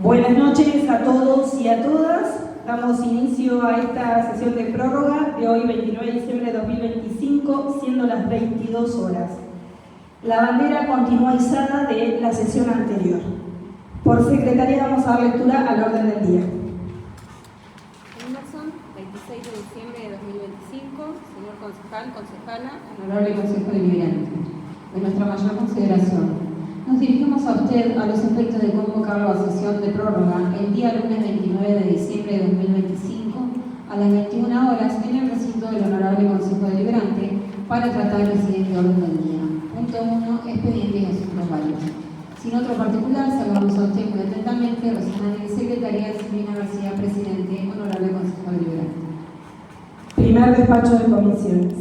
Buenas noches a todos y a todas. Damos inicio a esta sesión de prórroga de hoy, 29 de diciembre de 2025, siendo las 22 horas. La bandera continúa izada de la sesión anterior. Por secretaría vamos a dar lectura al orden del día. Emerson, 26 de diciembre de 2025, señor concejal, concejala, honorable Consejo Deliberante. De nuestra mayor consideración, nos dirigimos a usted a los efectos de convocar la sesión de prórroga el día lunes 29 de diciembre de 2025 a las 21 horas en el recinto del Honorable Consejo Deliberante para tratar el siguiente orden del día. Punto 1. Expedientes y asuntos varios. Sin otro particular, saludamos a usted muy atentamente, Rosana de Secretaría Silvina García, Presidente, Honorable Consejo Deliberante. Primer despacho de comisiones.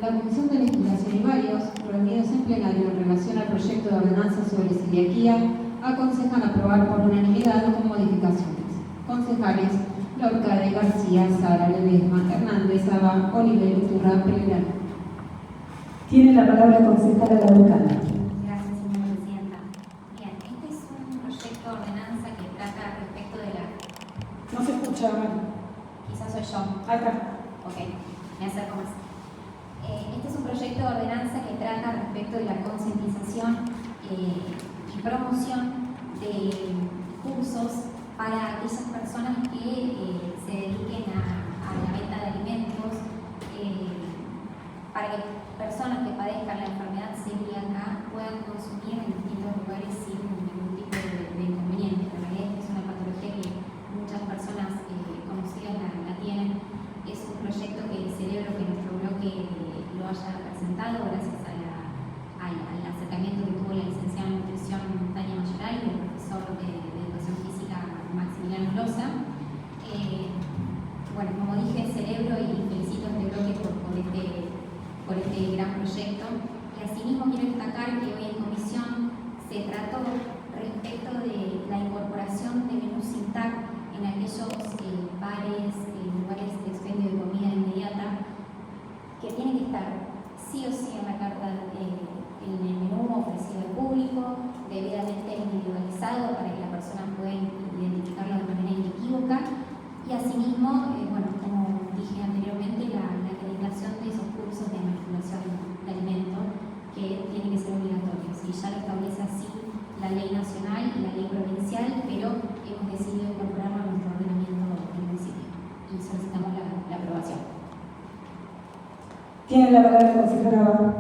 La Comisión de Legislación y varios, reunidos en plenario en relación al proyecto de ordenanza sobre celiaquía, aconsejan aprobar por unanimidad con modificaciones. Concejales: Lorcade, García, Sara, Ledesma, Hernández, Saba, Oliver, Iturra, Pereira. Tiene la palabra concejala Lorcade. Gracias, señora presidenta. Bien, este es un proyecto de ordenanza que trata respecto de la... No se escucha, Mari. Quizás soy yo. Acá. Ok, me acerco más. Este es un proyecto de ordenanza que trata respecto de la concientización y promoción de cursos para aquellas personas que se dediquen a la venta de alimentos, para que personas que padezcan la enfermedad celíaca puedan consumir en distintos lugares sin ningún tipo de inconveniente. La realidad es que es una patología que muchas personas conocidas la tienen. Es un proyecto que celebro que nuestro bloque lo haya presentado gracias al acercamiento que tuvo la licenciada en nutrición Tania Mayoral y el profesor de educación física Maximiliano Loza. Bueno, como dije, celebro y felicito a este bloque por este gran proyecto. Y asimismo quiero destacar que hoy en comisión se trató respecto de la incorporación de menús sin TAC en aquellos bares, lugares de expendio de comida inmediata, que tienen que estar sí o sí en la carta, en el menú ofrecido al público, debidamente individualizado para que la persona pueda identificarlo de manera inequívoca. Y asimismo, bueno, como dije anteriormente, la acreditación de esos cursos de manipulación de alimentos que tienen que ser obligatorios. Y ya lo establece así la ley nacional y la ley provincial, pero hemos decidido incorporarlo a nuestro ordenamiento del municipio y solicitamos la aprobación. Tiene la palabra concejala.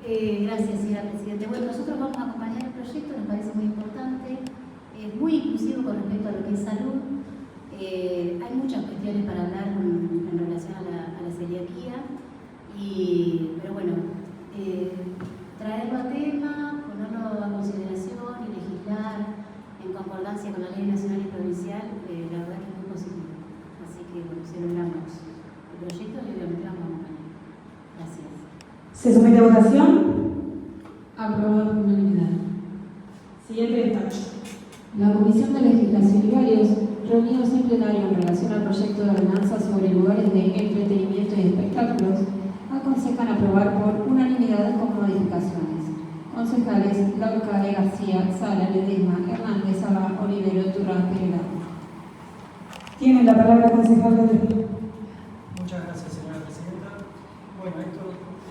Gracias, señora Presidenta. Bueno, nosotros vamos a acompañar el proyecto, nos parece muy importante, muy inclusivo con respecto a lo que es salud. Hay muchas cuestiones para hablar en relación a la celiaquía, pero bueno, traerlo a tema, ponerlo a consideración y legislar en concordancia con la ley nacional y provincial, la verdad que es muy positivo. Así que bueno, celebramos el proyecto y obviamente vamos a acompañar. Gracias. ¿Se somete a votación? Aprobado por unanimidad. Siguiente despacho. La Comisión de Legislación y varios, reunidos en plenario en relación al proyecto de ordenanza sobre lugares de entretenimiento y espectáculos, aconsejan aprobar por unanimidad con modificaciones. Concejales: Lorcade, García, Sala, Ledesma, Hernández, Saba, Olivero, Turra, Pereira. Tiene la palabra concejala Ledesma. Muchas gracias, señora presidenta. Bueno, esto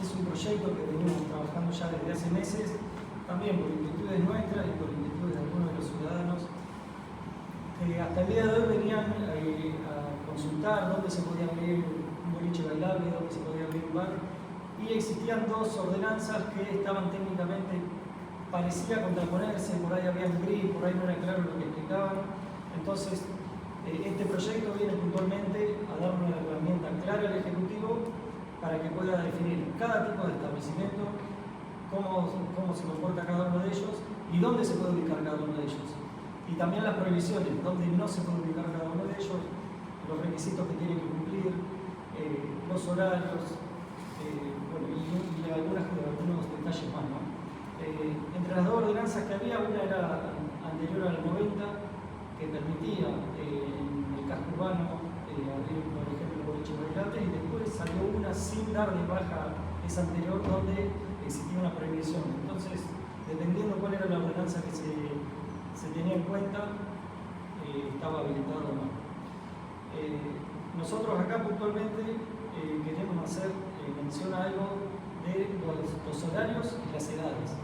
es un proyecto que venimos trabajando ya desde hace meses, también por inquietudes nuestras y por inquietudes de algunos de los ciudadanos. Hasta el día de hoy venían a consultar dónde se podía abrir un boliche bailable, dónde se podía abrir un bar, y existían dos ordenanzas que estaban técnicamente, parecía contraponerse, por ahí había un gris, por ahí no era claro lo que explicaban. Entonces, este proyecto viene puntualmente a dar una herramienta clara al Ejecutivo para que pueda definir cada tipo de establecimiento, cómo se comporta cada uno de ellos y dónde se puede ubicar cada uno de ellos. Y también las prohibiciones, dónde no se puede ubicar cada uno de ellos, los requisitos que tienen que cumplir, los horarios, bueno, y algunos detalles más, ¿no? Entre las dos ordenanzas que había, una era anterior al 90, que permitía en el casco urbano abrir, por ejemplo, boliches bailables, y después salió una sin dar de baja esa anterior, donde existía una prohibición. Entonces, dependiendo cuál era la ordenanza que se tenía en en cuenta estaba habilitado o no. Nosotros acá puntualmente queremos hacer mención a algo de los horarios y las edades.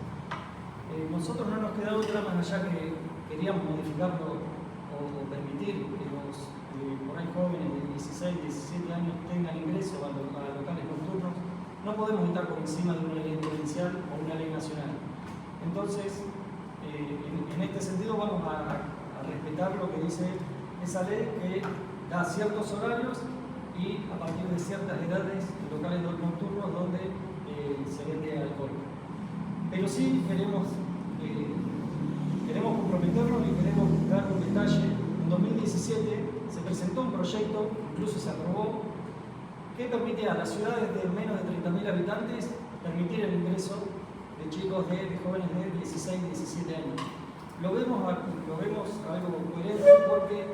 Nosotros no nos queda otra más allá que queríamos modificarlo o permitir que los por ahí jóvenes de 16, 17 años tengan ingreso a locales nocturnos. No podemos estar por encima de una ley provincial o una ley nacional. Entonces, en este sentido vamos a respetar lo que dice esa ley, que da ciertos horarios y a partir de ciertas edades locales nocturnos donde se vende alcohol. Pero sí queremos comprometernos y queremos dar un detalle. En 2017 se presentó un proyecto, incluso se aprobó, que permitía a las ciudades de menos de 30.000 habitantes permitir el ingreso de chicos, de jóvenes de 16, 17 años. Lo vemos algo coherente porque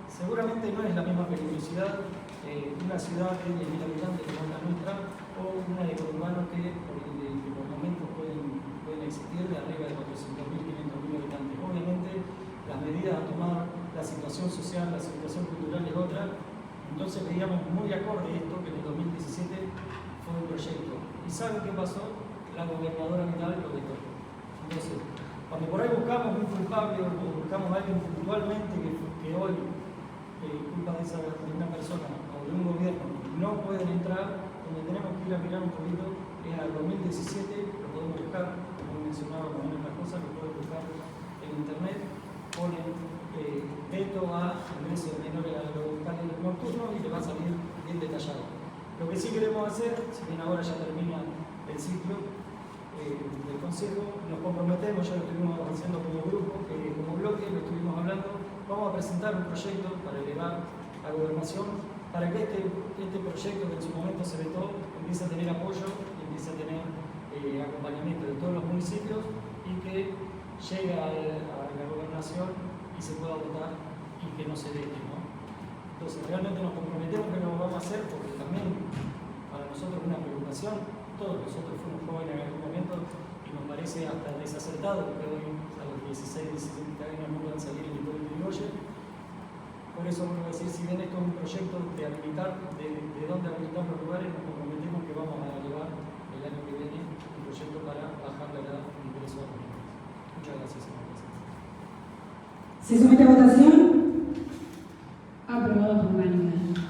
seguramente no es la misma peligrosidad una ciudad de 10.000 habitantes como la nuestra o una de conurbano que por momentos pueden existir de arriba de 400.000, 500.000 habitantes. Obviamente las medidas a tomar, la situación social, la situación cultural es otra. Entonces veíamos muy acorde esto que en el 2017 fue un proyecto. ¿Y saben qué pasó? La gobernadora Vidal lo vetó. Entonces, cuando por ahí buscamos un culpable o buscamos a alguien puntualmente que hoy, culpa de una persona o de un gobierno, no pueden entrar, donde tenemos que ir a mirar un poquito es al 2017, lo podemos buscar, como mencionaba también otras cosas, lo pueden buscar en internet, ponen veto a ingreso de menores a los locales nocturnos y le va a salir bien detallado. Lo que sí queremos hacer, si bien ahora ya termina el ciclo del Consejo, nos comprometemos, ya lo estuvimos haciendo como grupo, como bloque, lo estuvimos hablando, vamos a presentar un proyecto para elevar a Gobernación, para que este proyecto que en su momento se vetó empiece a tener apoyo y empiece a tener acompañamiento de todos los municipios y que llegue a la Gobernación y se pueda votar y que no se deje, ¿no? Entonces realmente nos comprometemos que lo vamos a hacer porque también para nosotros es una preocupación. Todos nosotros fuimos jóvenes en algún momento y nos parece hasta desacertado que hoy a los 16, 17 años no puedan salir en Hipólito Yrigoyen. Por eso vuelvo a decir, si bien esto es un proyecto de habilitar, de dónde habilitar los lugares, nos comprometemos que vamos a elevar el año que viene un proyecto para bajar la edad de ingreso a los niños. Muchas gracias, señor presidente. ¿Se somete a votación? Aprobado por unanimidad.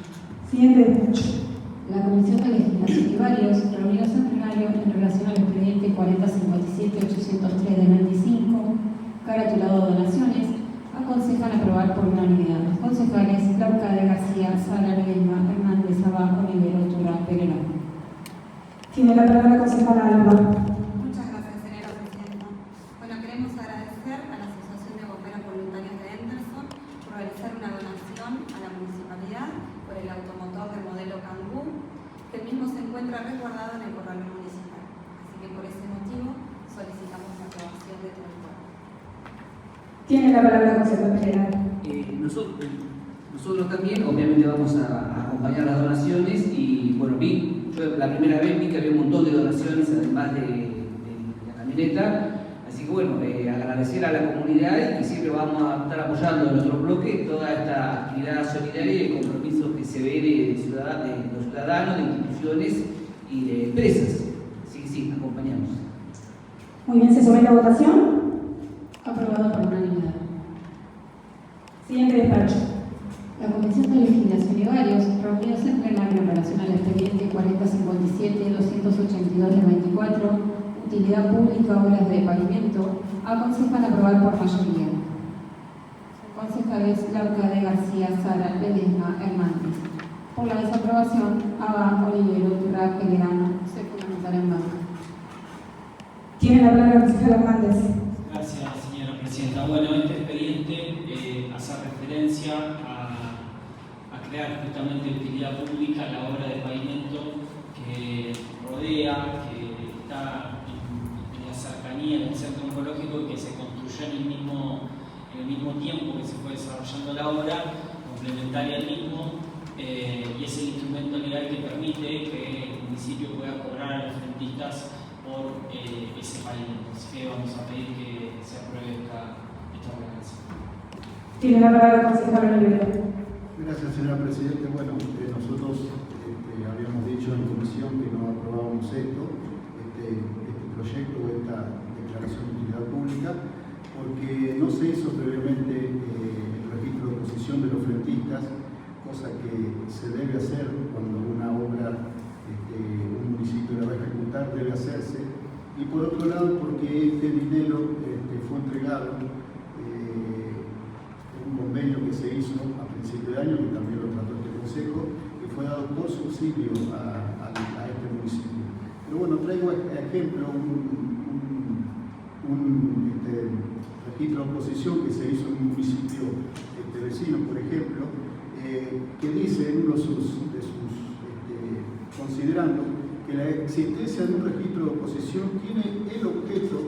Siguiente despacho. La Comisión de Legislación y Varios, reunidos en plenario en relación al expediente 4057-803 de 25, caratulado donaciones, aconsejan aprobar por unanimidad los concejales Laucade García, Sara Ledesma, Hernández Abad, Olivero, Turra, Pelerón. Tiene la palabra la concejala Alba. Muchas gracias, señora presidenta. Bueno, queremos agradecer a la Asociación de Bomberos Voluntarios de Henderson por realizar una donación a la municipalidad por el automotor de modelo Kangoo, que el mismo se encuentra resguardado en el corralón municipal. Así que por ese motivo solicitamos la aprobación de todo el cuerpo. Tiene la palabra la concejala general. Nosotros también, obviamente, vamos a acompañar las donaciones y, bueno, yo la primera vez vi que había un montón de donaciones, además de la camioneta. Así que, bueno, agradecer a la comunidad y que siempre vamos a estar apoyando en nuestro bloque toda esta actividad solidaria y el compromiso que se ve de los ciudadanos, de instituciones y de empresas. Así que sí, acompañamos. Muy bien, ¿se somete a votación? Aprobado por unanimidad. Siguiente despacho. La Comisión de Legislación y Varios, reunidos en plenario en relación al expediente 4057-282 de 24, utilidad pública, obras de pavimento, aconsejan aprobar por mayoría. Concejales Laucade García, Sara Ledesma, Hernández. Por la desaprobación, Abad, Olivero, Turra, Pelerano se fundamentará en banca. Tiene la palabra la concejala Hernández. Gracias, señora presidenta. Bueno, este expediente hace referencia a crear justamente utilidad pública la obra de pavimento que rodea, que está en la cercanía del centro oncológico y que se construyó en el mismo tiempo que se fue desarrollando la obra, complementaria al mismo, y es el instrumento legal que permite que el municipio pueda cobrar a los rentistas por ese pavimento. Así que vamos a pedir que se apruebe esta ordenanza. Tiene la palabra el concejal Olivera. Gracias, señora Presidenta. Bueno, nosotros habíamos dicho en comisión que no aprobábamos este proyecto o esta declaración de utilidad pública porque no se hizo previamente el registro de oposición de los frentistas, cosa que se debe hacer cuando una obra un municipio la va a ejecutar, debe hacerse. Y por otro lado, porque este dinero fue entregado un convenio que se hizo a principio de año, que también lo trató este consejo, que fue dado por subsidio a este municipio. Pero bueno, traigo ejemplo un registro de oposición que se hizo en un municipio vecino, por ejemplo, que dice en uno de sus considerando que la existencia de un registro de oposición tiene el objeto,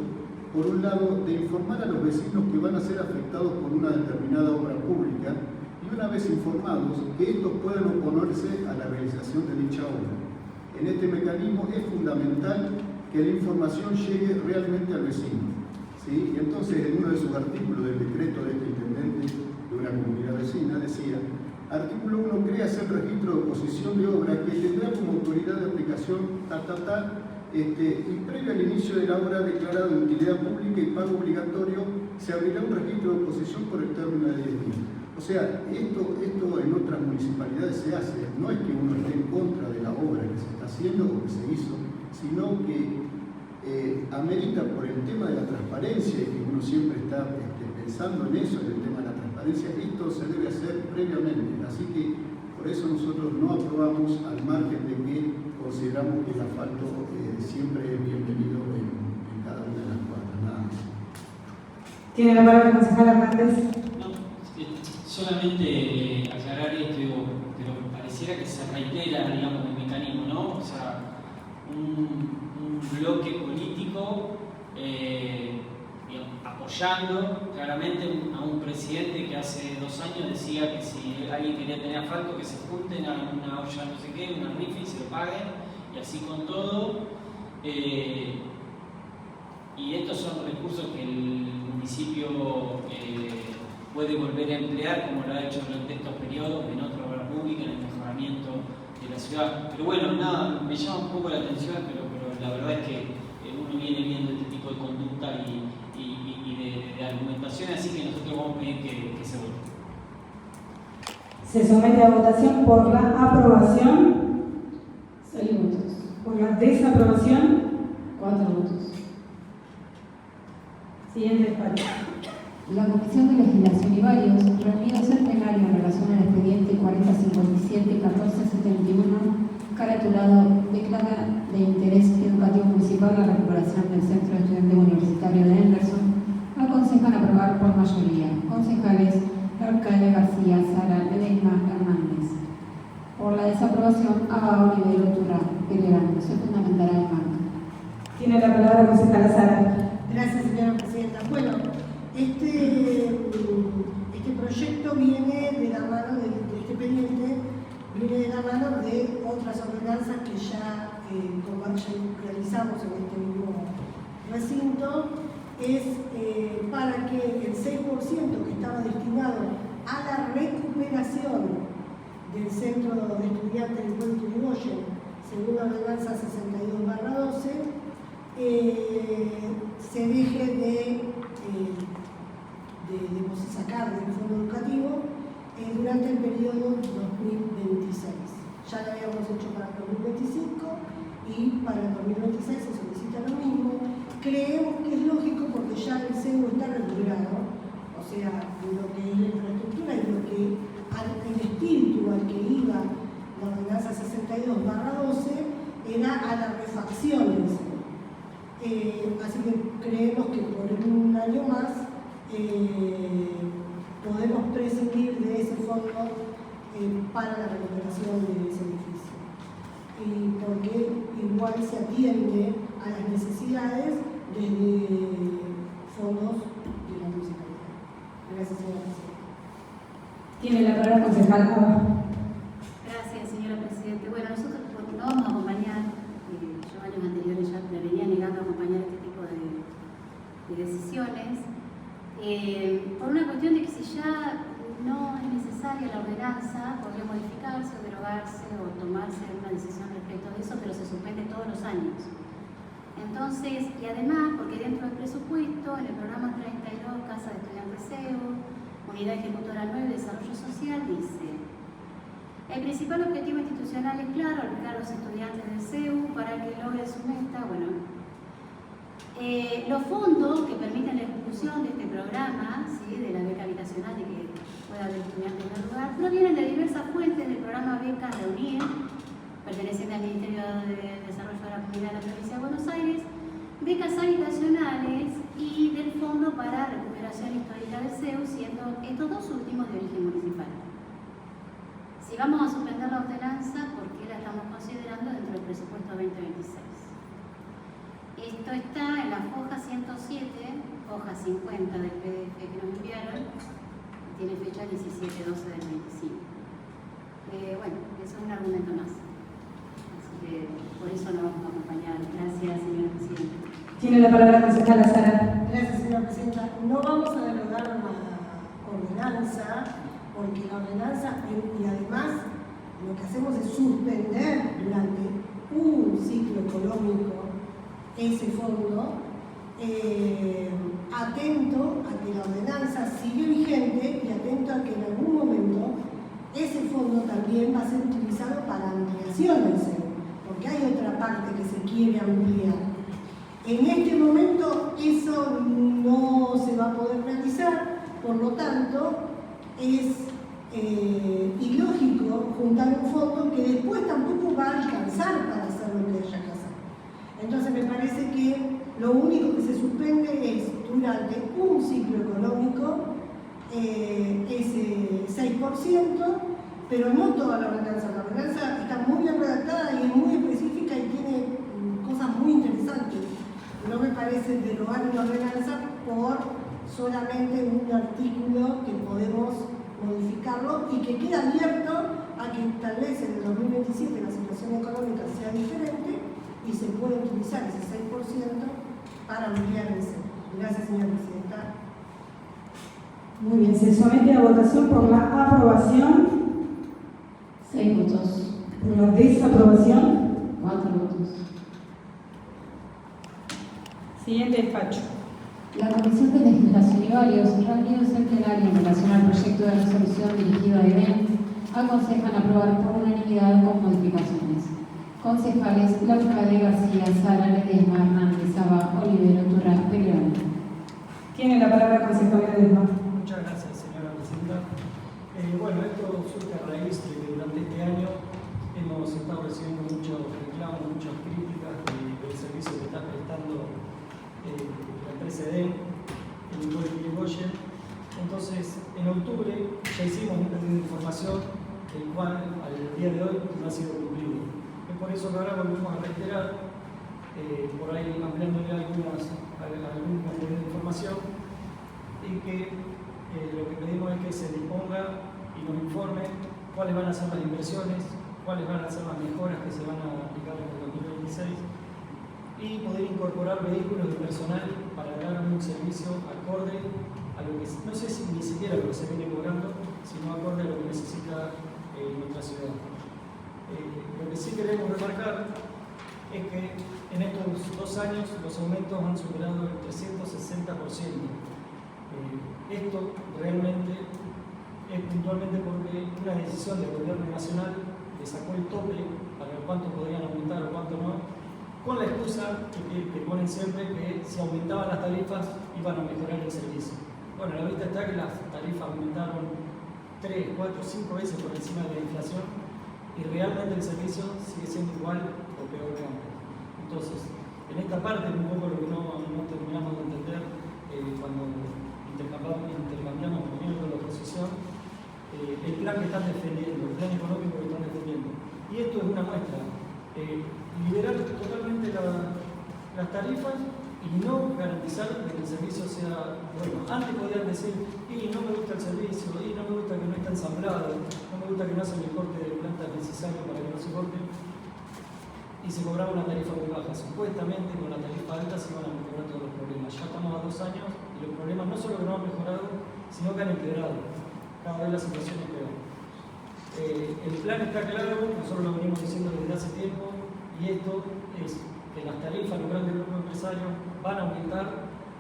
por un lado, de informar a los vecinos que van a ser afectados por una determinada obra pública y una vez informados, que estos puedan oponerse a la realización de dicha obra. En este mecanismo es fundamental que la información llegue realmente al vecino. ¿Sí? Y entonces, en uno de sus artículos del decreto de este intendente de una comunidad vecina, decía: artículo 1, créase el registro de oposición de obra que tendrá como autoridad de aplicación y previo al inicio de la obra declarada de utilidad pública y pago obligatorio, se abrirá un registro de oposición por el término de 10 días. O sea, esto en otras municipalidades se hace, no es que uno esté en contra de la obra que se está haciendo o que se hizo, sino que amerita por el tema de la transparencia, y que uno siempre está pensando en eso, en el tema de la transparencia, esto se debe hacer previamente. Así que por eso nosotros no aprobamos, al margen de que consideramos que el asfalto siempre es bienvenido en cada una de las cuadras. Nada más. Tiene la palabra el concejal Hernández. No, solamente aclarar esto, pero pareciera que se reitera, digamos, el mecanismo, ¿no? O sea, un bloque político apoyando claramente a un presidente que hace 2 años decía que si alguien quería tener asfalto, que se junten a una olla no sé qué, una rifa y se lo paguen, y así con todo. Y estos son recursos que el municipio puede volver a emplear, como lo ha hecho durante estos periodos, en otra obra pública, en el mejoramiento de la ciudad. Pero bueno, nada, me llama un poco la atención, pero la verdad es que uno viene viendo este tipo de conducta y de argumentación, así que nosotros vamos a pedir que se vote. Se somete a votación por la aprobación, 6 votos. por la desaprobación. 4 votos. Siguiente despacho. La Comisión de Legislación y Varios, reunidos en plenario en relación al expediente 4057-1471, caratulado Declara de Interés Educativo Municipal la recuperación del Centro Estudiantil Universitario de Henderson, aconsejan aprobar por mayoría. Concejales: Arcadia García, Sara, Ledesma, Hernández. Por la desaprobación, Abao, Olivero, Turán, Pellerano. Se fundamentará en marca. Tiene la palabra el concejal Sara. Gracias, señora presidenta. Bueno, este proyecto viene de la mano de este expediente, viene de la mano de otras ordenanzas que ya realizamos en este mismo recinto. Es para que el 6% que estaba destinado a la recuperación del centro de estudiantes del pueblo Yrigoyen, según la ordenanza 62/12, se deje de sacar del fondo educativo durante el periodo 2026. Ya lo habíamos hecho para el 2025 y para el 2026 se solicita lo mismo. Creemos que es lógico porque ya el CEU está recuperado, o sea, lo que es la infraestructura y lo que el espíritu al que iba la ordenanza 62/12 era a la refacción del CEU. Así que creemos que por un año más podemos prescindir de ese fondo para la recuperación de ese edificio. Y porque igual se atiende a las necesidades desde fondos de la municipalidad. Gracias, señora presidenta. Tiene la palabra el concejal Abao. Gracias, señora presidenta. Bueno, nosotros no vamos a acompañar, yo años anteriores ya me venía negando a acompañar este tipo de decisiones. por una cuestión de que si ya no es necesaria la ordenanza, podría modificarse o derogarse o tomarse una decisión respecto de eso, pero se suspende todos los años. Entonces, y además, porque dentro del presupuesto, en el programa 32, Casa de Estudiantes CEU, Unidad Ejecutora 9, Desarrollo Social, dice: el principal objetivo institucional es claro, albergar a los estudiantes del CEU para que logren su meta. Bueno, los fondos que permiten la ejecución de este programa, ¿sí?, de la beca habitacional, de que pueda haber estudiantes en el lugar, provienen de diversas fuentes del programa Becas Reunir, perteneciente al Ministerio de Desarrollo de la Comunidad de la Provincia de Buenos Aires, becas habitacionales y del Fondo para Recuperación Histórica del CEU, siendo estos dos últimos de origen municipal. Si vamos a suspender la ordenanza, ¿por qué la estamos considerando dentro del presupuesto 2026? Esto está en la hoja 107, hoja 50 del PDF que nos enviaron, y tiene fecha 17/12 del 25. Bueno, eso es un argumento más. Así que por eso no vamos a acompañar. Gracias, señora presidenta. Tiene la palabra la concejala Sara. Gracias, señora presidenta. No vamos a derogar la ordenanza, porque la ordenanza, y además lo que hacemos es suspender durante un ciclo económico ese fondo, atento a que la ordenanza sigue vigente y atento a que en algún momento ese fondo también va a ser utilizado para ampliación del CEU, porque hay otra parte que se quiere ampliar. En este momento eso no se va a poder realizar, por lo tanto es ilógico juntar un fondo que después tampoco va a alcanzar para hacer lo que haya que hacer. Entonces me parece que lo único que se suspende es durante un ciclo económico ese 6%, pero no toda la ordenanza. La ordenanza está muy bien redactada y es muy específica y tiene cosas muy interesantes. No me parece derogar una ordenanza por solamente un artículo que podemos modificarlo y que queda abierto a que tal vez en el 2027 la situación económica sea diferente y se puede utilizar ese 6% para ampliar el CEU. Gracias, señora presidenta. Muy bien, se somete a votación por la aprobación. 6 votos. Por la desaprobación. 4 votos. Siguiente despacho. La Comisión de Legislación y Varios, reunidos en plenario en relación al proyecto de resolución dirigido a EBEN, aconsejan aprobar por unanimidad con modificaciones. Concejales: Laucade, García, Sara, Ledesma, Hernández, Saba, Olivero, Turra, Pellegrino. Tiene la palabra concejala Ledesma. Muchas gracias, señora presidenta. Bueno, esto surge a raíz de que durante este año hemos estado recibiendo muchos reclamos, muchas críticas del servicio que está prestando la empresa EDEN, el Nicole Yrigoyen. Entonces, en octubre ya hicimos un pedido de información, el cual al día de hoy no ha sido cumplido. Es por eso que ahora volvemos a reiterar, por ahí ampliándole algunos pedidos de información, y que lo que pedimos es que se disponga y nos informe cuáles van a ser las inversiones, cuáles van a ser las mejoras que se van a aplicar en el 2026 y poder incorporar vehículos de personal para dar un servicio acorde a lo que, no sé si ni siquiera lo que se viene cobrando, sino acorde a lo que necesita nuestra ciudad. Lo que sí queremos remarcar es que en estos 2 años los aumentos han superado el 360%. Esto realmente es puntualmente porque una decisión del gobierno nacional le sacó el tope para ver cuánto podrían aumentar o cuánto no, con la excusa que ponen siempre que si aumentaban las tarifas iban a mejorar el servicio. Bueno, la vista está que las tarifas aumentaron 3, 4, 5 veces por encima de la inflación y realmente el servicio sigue siendo igual o peor que antes. Entonces, en esta parte, un poco lo que no terminamos de entender cuando intercambiamos opiniones con la oposición, el plan que están defendiendo, el plan económico que están defendiendo. Y esto es una muestra. Liberar totalmente las tarifas y no garantizar que el servicio sea bueno. Antes podían decir, y no me gusta el servicio, y no me gusta que no está ensamblado, no me gusta que no hacen el corte de plantas necesario para que no se corte, y se cobraba una tarifa muy baja. Supuestamente con la tarifa alta se iban a mejorar todos los problemas. Ya estamos a 2 años y los problemas no solo que no han mejorado, sino que han empeorado. Cada vez la situación es peor. El plan está claro, nosotros lo venimos diciendo desde hace tiempo, y esto es que las tarifas de los grandes grupos empresarios van a aumentar.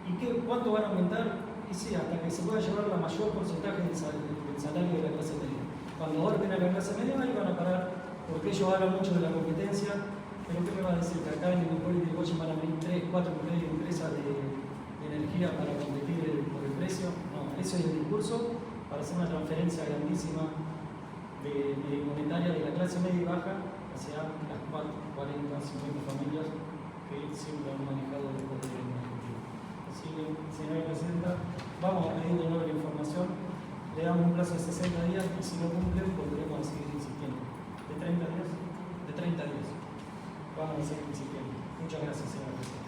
¿Y cuánto van a aumentar? Y sí, hasta que se pueda llevar la mayor porcentaje del salario de la clase media. Cuando orden a la clase media, ahí van a parar, porque ellos hablan mucho de la competencia. Pero ¿qué me va a decir? ¿Que acá en el Hipólito Yrigoyen van a venir 3, 4 empresas de energía para competir por el precio? No, eso es el discurso para hacer una transferencia grandísima de monetaria de la clase media y baja hacia las 40, 50 familias que siempre han manejado el poder ejecutivo. Así que, señora Presidenta, vamos a pedir de nuevo la información, le damos un plazo de 60 días y si no cumplen volveremos a seguir insistiendo. ¿De 30 días? De 30 días. Vamos a seguir insistiendo. Muchas gracias, señora Presidenta.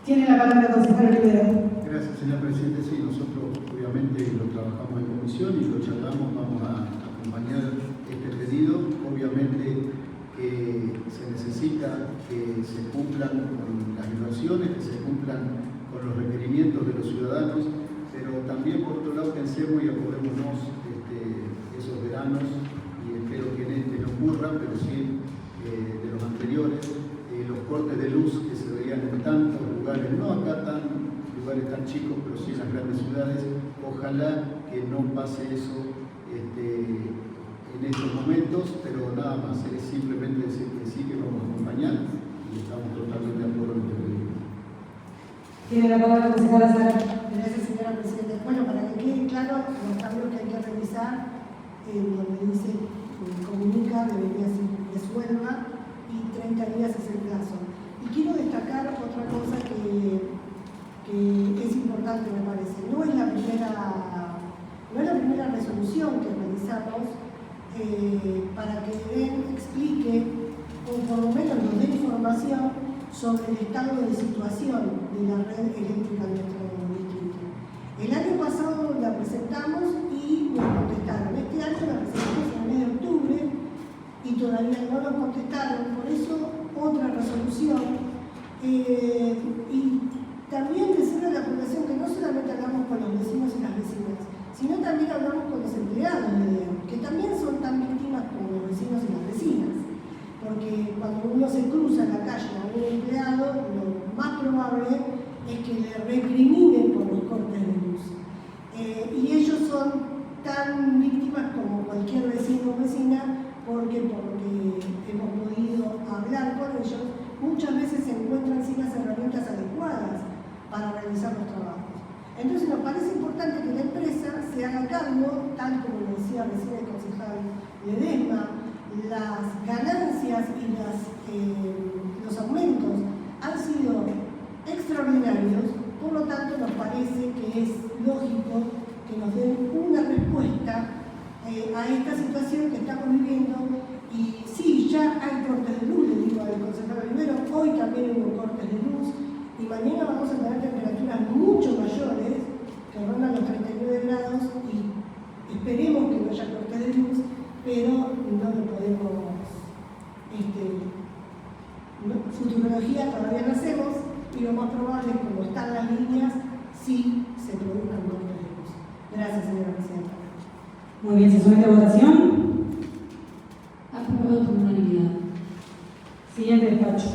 Tiene la palabra el consejero Rivera. Gracias, señor presidente. Sí, nosotros obviamente lo trabajamos en comisión y lo charlamos. Vamos a acompañar este pedido. Obviamente que se necesita que se cumplan con las inversiones, que se cumplan con los requerimientos de los ciudadanos, pero también por otro lado pensemos y acordémonos esos veranos, y espero que en este no ocurra, pero sí de los anteriores, los cortes de luz que se veían en tantos lugares, no acá lugares tan chicos, pero sí en las grandes ciudades. Ojalá que no pase eso en estos momentos, pero nada más, es simplemente decir que sí, que vamos a acompañar y estamos totalmente de acuerdo en este pedido. Tiene la palabra la consejera Sara. Gracias, señora Presidenta. Bueno, para que quede claro, los cambios que hay que realizar, donde dice comunica, debería ser resuelva y 30 días es el plazo. Y quiero destacar otra cosa que es importante, me parece. No es la primera resolución que realizamos para que explique, o por lo menos nos dé información sobre el estado de situación de la red eléctrica en nuestro distrito. El año pasado la presentamos y nos contestaron. Este año la presentamos en el mes de octubre y todavía no nos contestaron. Por eso, otra resolución. Y también decirle a la población que no solamente hablamos con los vecinos y las vecinas, sino también hablamos con los empleados de DEAN, que también son tan víctimas como los vecinos y las vecinas. Porque cuando uno se cruza en la calle a un empleado, lo más probable es que le recriminen por los cortes de luz. Y ellos son tan víctimas como cualquier vecino o vecina, porque hemos podido hablar con ellos, muchas veces se encuentran sin las herramientas adecuadas para realizar los trabajos. Entonces nos parece importante que la empresa se haga cargo, tal como lo decía recién el concejal Ledesma, las ganancias y los aumentos han sido extraordinarios, por lo tanto nos parece que es lógico que nos den una respuesta a esta situación que estamos viviendo. Y sí, ya hay cortes de luz, le digo al consejero Rivero, hoy también hubo cortes de luz y mañana vamos a tener temperaturas mucho mayores que rondan los 39 grados y esperemos que no haya cortes de luz, pero no lo podemos, futurología todavía no hacemos y lo más probable es, como están las líneas, sí se produzcan cortes de luz. Gracias, señora Presidenta. Muy bien, ¿se somete a votación? Aprobado por unanimidad. Siguiente despacho.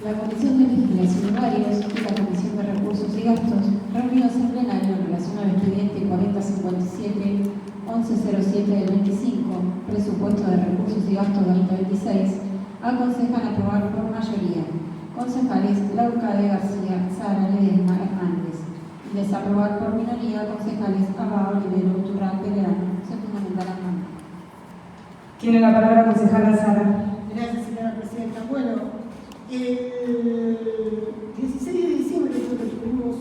La Comisión de Legislación y Varios y la Comisión de Recursos y Gastos, reunidos en plenario en relación al expediente 4057-1107 del 25, presupuesto de recursos y gastos 2026, aconsejan aprobar por mayoría. Concejales Laucade García, Sara Ledesma Hernández. Desaprobar por minoría. Concejales Abao, Olivero, Turán, Pelerano. Se fundamenta la mano. Tiene la palabra la concejala Sara. Gracias, señora Presidenta. Bueno, el 16 de diciembre creo que tuvimos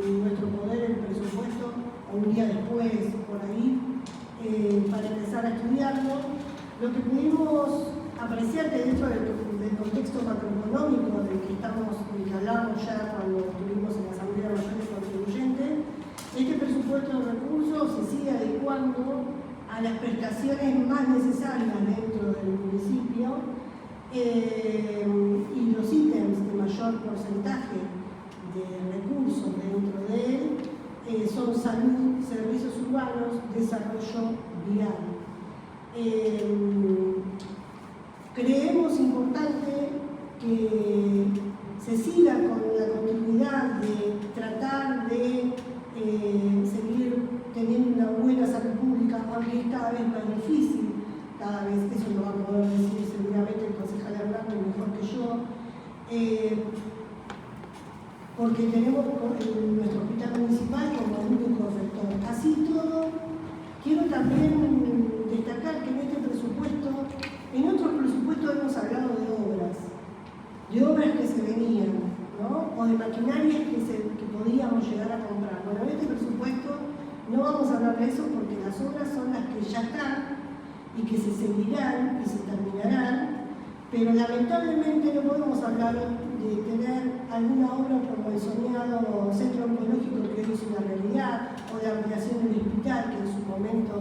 en nuestro poder el presupuesto, o un día después, por ahí, para empezar a estudiarlo. Lo que pudimos apreciar que dentro del contexto macroeconómico del que hablamos ya cuando estuvimos en la Asamblea Mayor de Contribuyentes, este presupuesto de recursos se sigue adecuando a las prestaciones más necesarias dentro del municipio y los ítems de mayor porcentaje recursos dentro de él son salud, servicios urbanos, desarrollo vial. Creemos importante que se siga con la continuidad de tratar de seguir teniendo una buena salud pública, aunque es cada vez más difícil, cada vez eso lo va a poder decir seguramente el concejal Hernando mejor que yo, porque tenemos nuestro hospital municipal como el único sector. Así todo, quiero también destacar que en este presupuesto, en otros presupuestos hemos hablado de obras que se venían, ¿no? O de maquinarias que podíamos llegar a comprar. Bueno, en este presupuesto no vamos a hablar de eso porque las obras son las que ya están y que se seguirán y se terminarán, pero lamentablemente no podemos hablar de tener alguna obra como el soñado centro oncológico que hoy es una realidad, o de ampliación del hospital que en su momento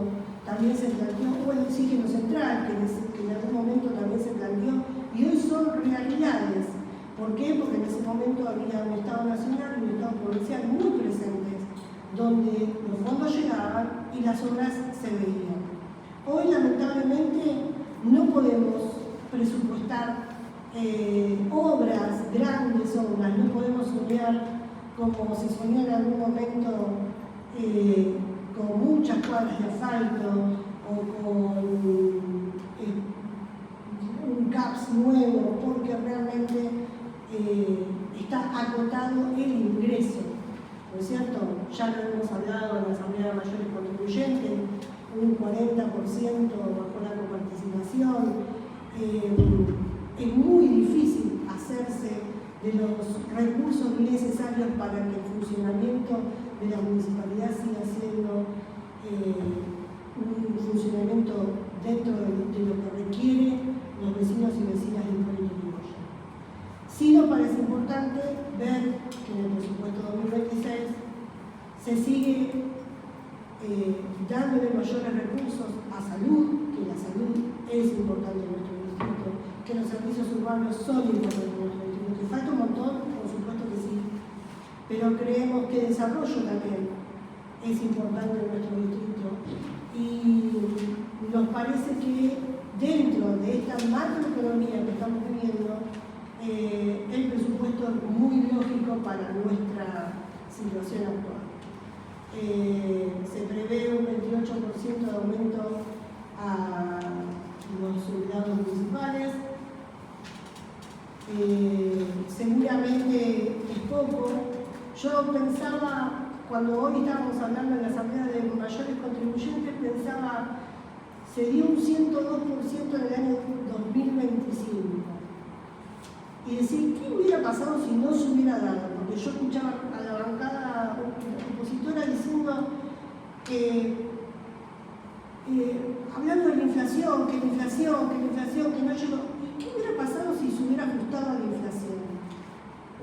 también se planteó, o el oxígeno central que en algún momento también se planteó, y hoy son realidades. ¿Por qué? Porque en ese momento había un Estado nacional y un Estado provincial muy presentes, donde los fondos llegaban y las obras se veían. Hoy, lamentablemente, no podemos presupuestar obras, grandes obras, no podemos soñar como se soñó en algún momento con muchas cuadras de asfalto o con un CAPS nuevo, porque realmente está acotado el ingreso, ¿no es cierto? Ya lo hemos hablado en la Asamblea de Mayores Contribuyentes, un 40% bajo la coparticipación. Es muy difícil hacerse de los recursos necesarios para que el funcionamiento de la municipalidad siga siendo un funcionamiento dentro de lo que requieren los vecinos y vecinas del pueblo uruguayo. Sí nos parece importante ver que en el presupuesto 2026 se sigue dándole mayores recursos a salud, que la salud es importante en nuestro distrito, que los servicios urbanos son importantes en nuestro distrito, que falta un montón, por supuesto que sí, pero creemos que desarrollo también es importante en nuestro distrito y nos parece que dentro de esta macroeconomía que estamos viviendo, el presupuesto es muy lógico para nuestra situación actual. Se prevé un 28% de aumento a los empleados municipales. Seguramente es poco. Yo pensaba, cuando hoy estábamos hablando en la Asamblea de Mayores Contribuyentes, pensaba, se dio un 102% en el año 2025. Y decir, ¿qué hubiera pasado si no se hubiera dado? Porque yo escuchaba a la bancada opositora diciendo que, hablando de la inflación, que no llegó. ¿Y qué hubiera pasado si se hubiera ajustado a la inflación?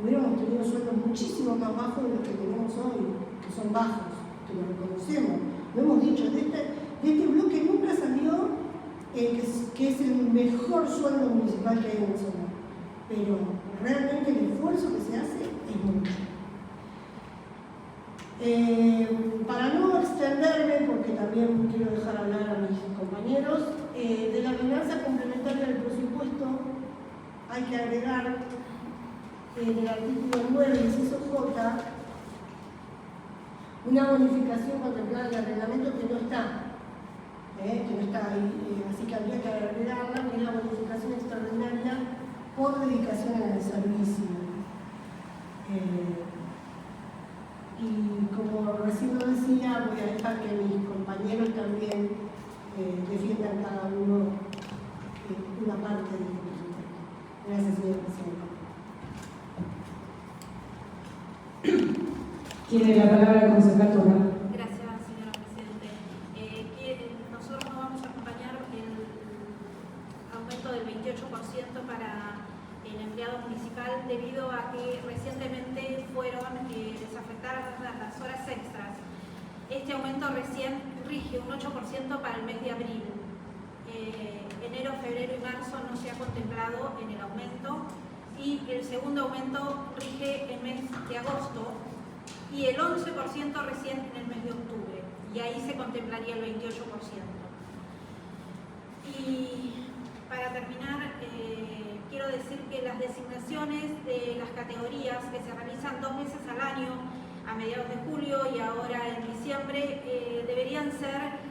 Hubiéramos tenido sueldos muchísimo más bajos de los que tenemos hoy, que son bajos, que lo reconocemos. Lo hemos dicho, de este bloque nunca salió que es el mejor sueldo municipal que hay en la zona. Pero realmente el esfuerzo que se hace es mucho. Para no extenderme, porque también quiero dejar hablar a mis compañeros, de la ordenanza complementaria del presupuesto hay que agregar en el artículo 9, inciso J, una bonificación contemplada en el reglamento que no está ahí, así que habría que agregarla, que es la bonificación extraordinaria por dedicación en el servicio. Y como recién lo decía, voy a dejar que mis compañeros también defiendan cada uno una parte del presupuesto. Gracias, señor presidente. Tiene la palabra el concejal Torra. Gracias, señora Presidente. Nosotros no vamos a acompañar el aumento del 28% para el empleado municipal debido a que recientemente fueron desafectadas las horas extras. Este aumento recién rige un 8% para el mes de abril. Enero, febrero y marzo no se ha contemplado en el aumento y el segundo aumento rige el mes de agosto y el 11% recién en el mes de octubre, y ahí se contemplaría el 28%. Y para terminar, quiero decir que las designaciones de las categorías que se realizan 2 veces al año, a mediados de julio y ahora en diciembre, deberían ser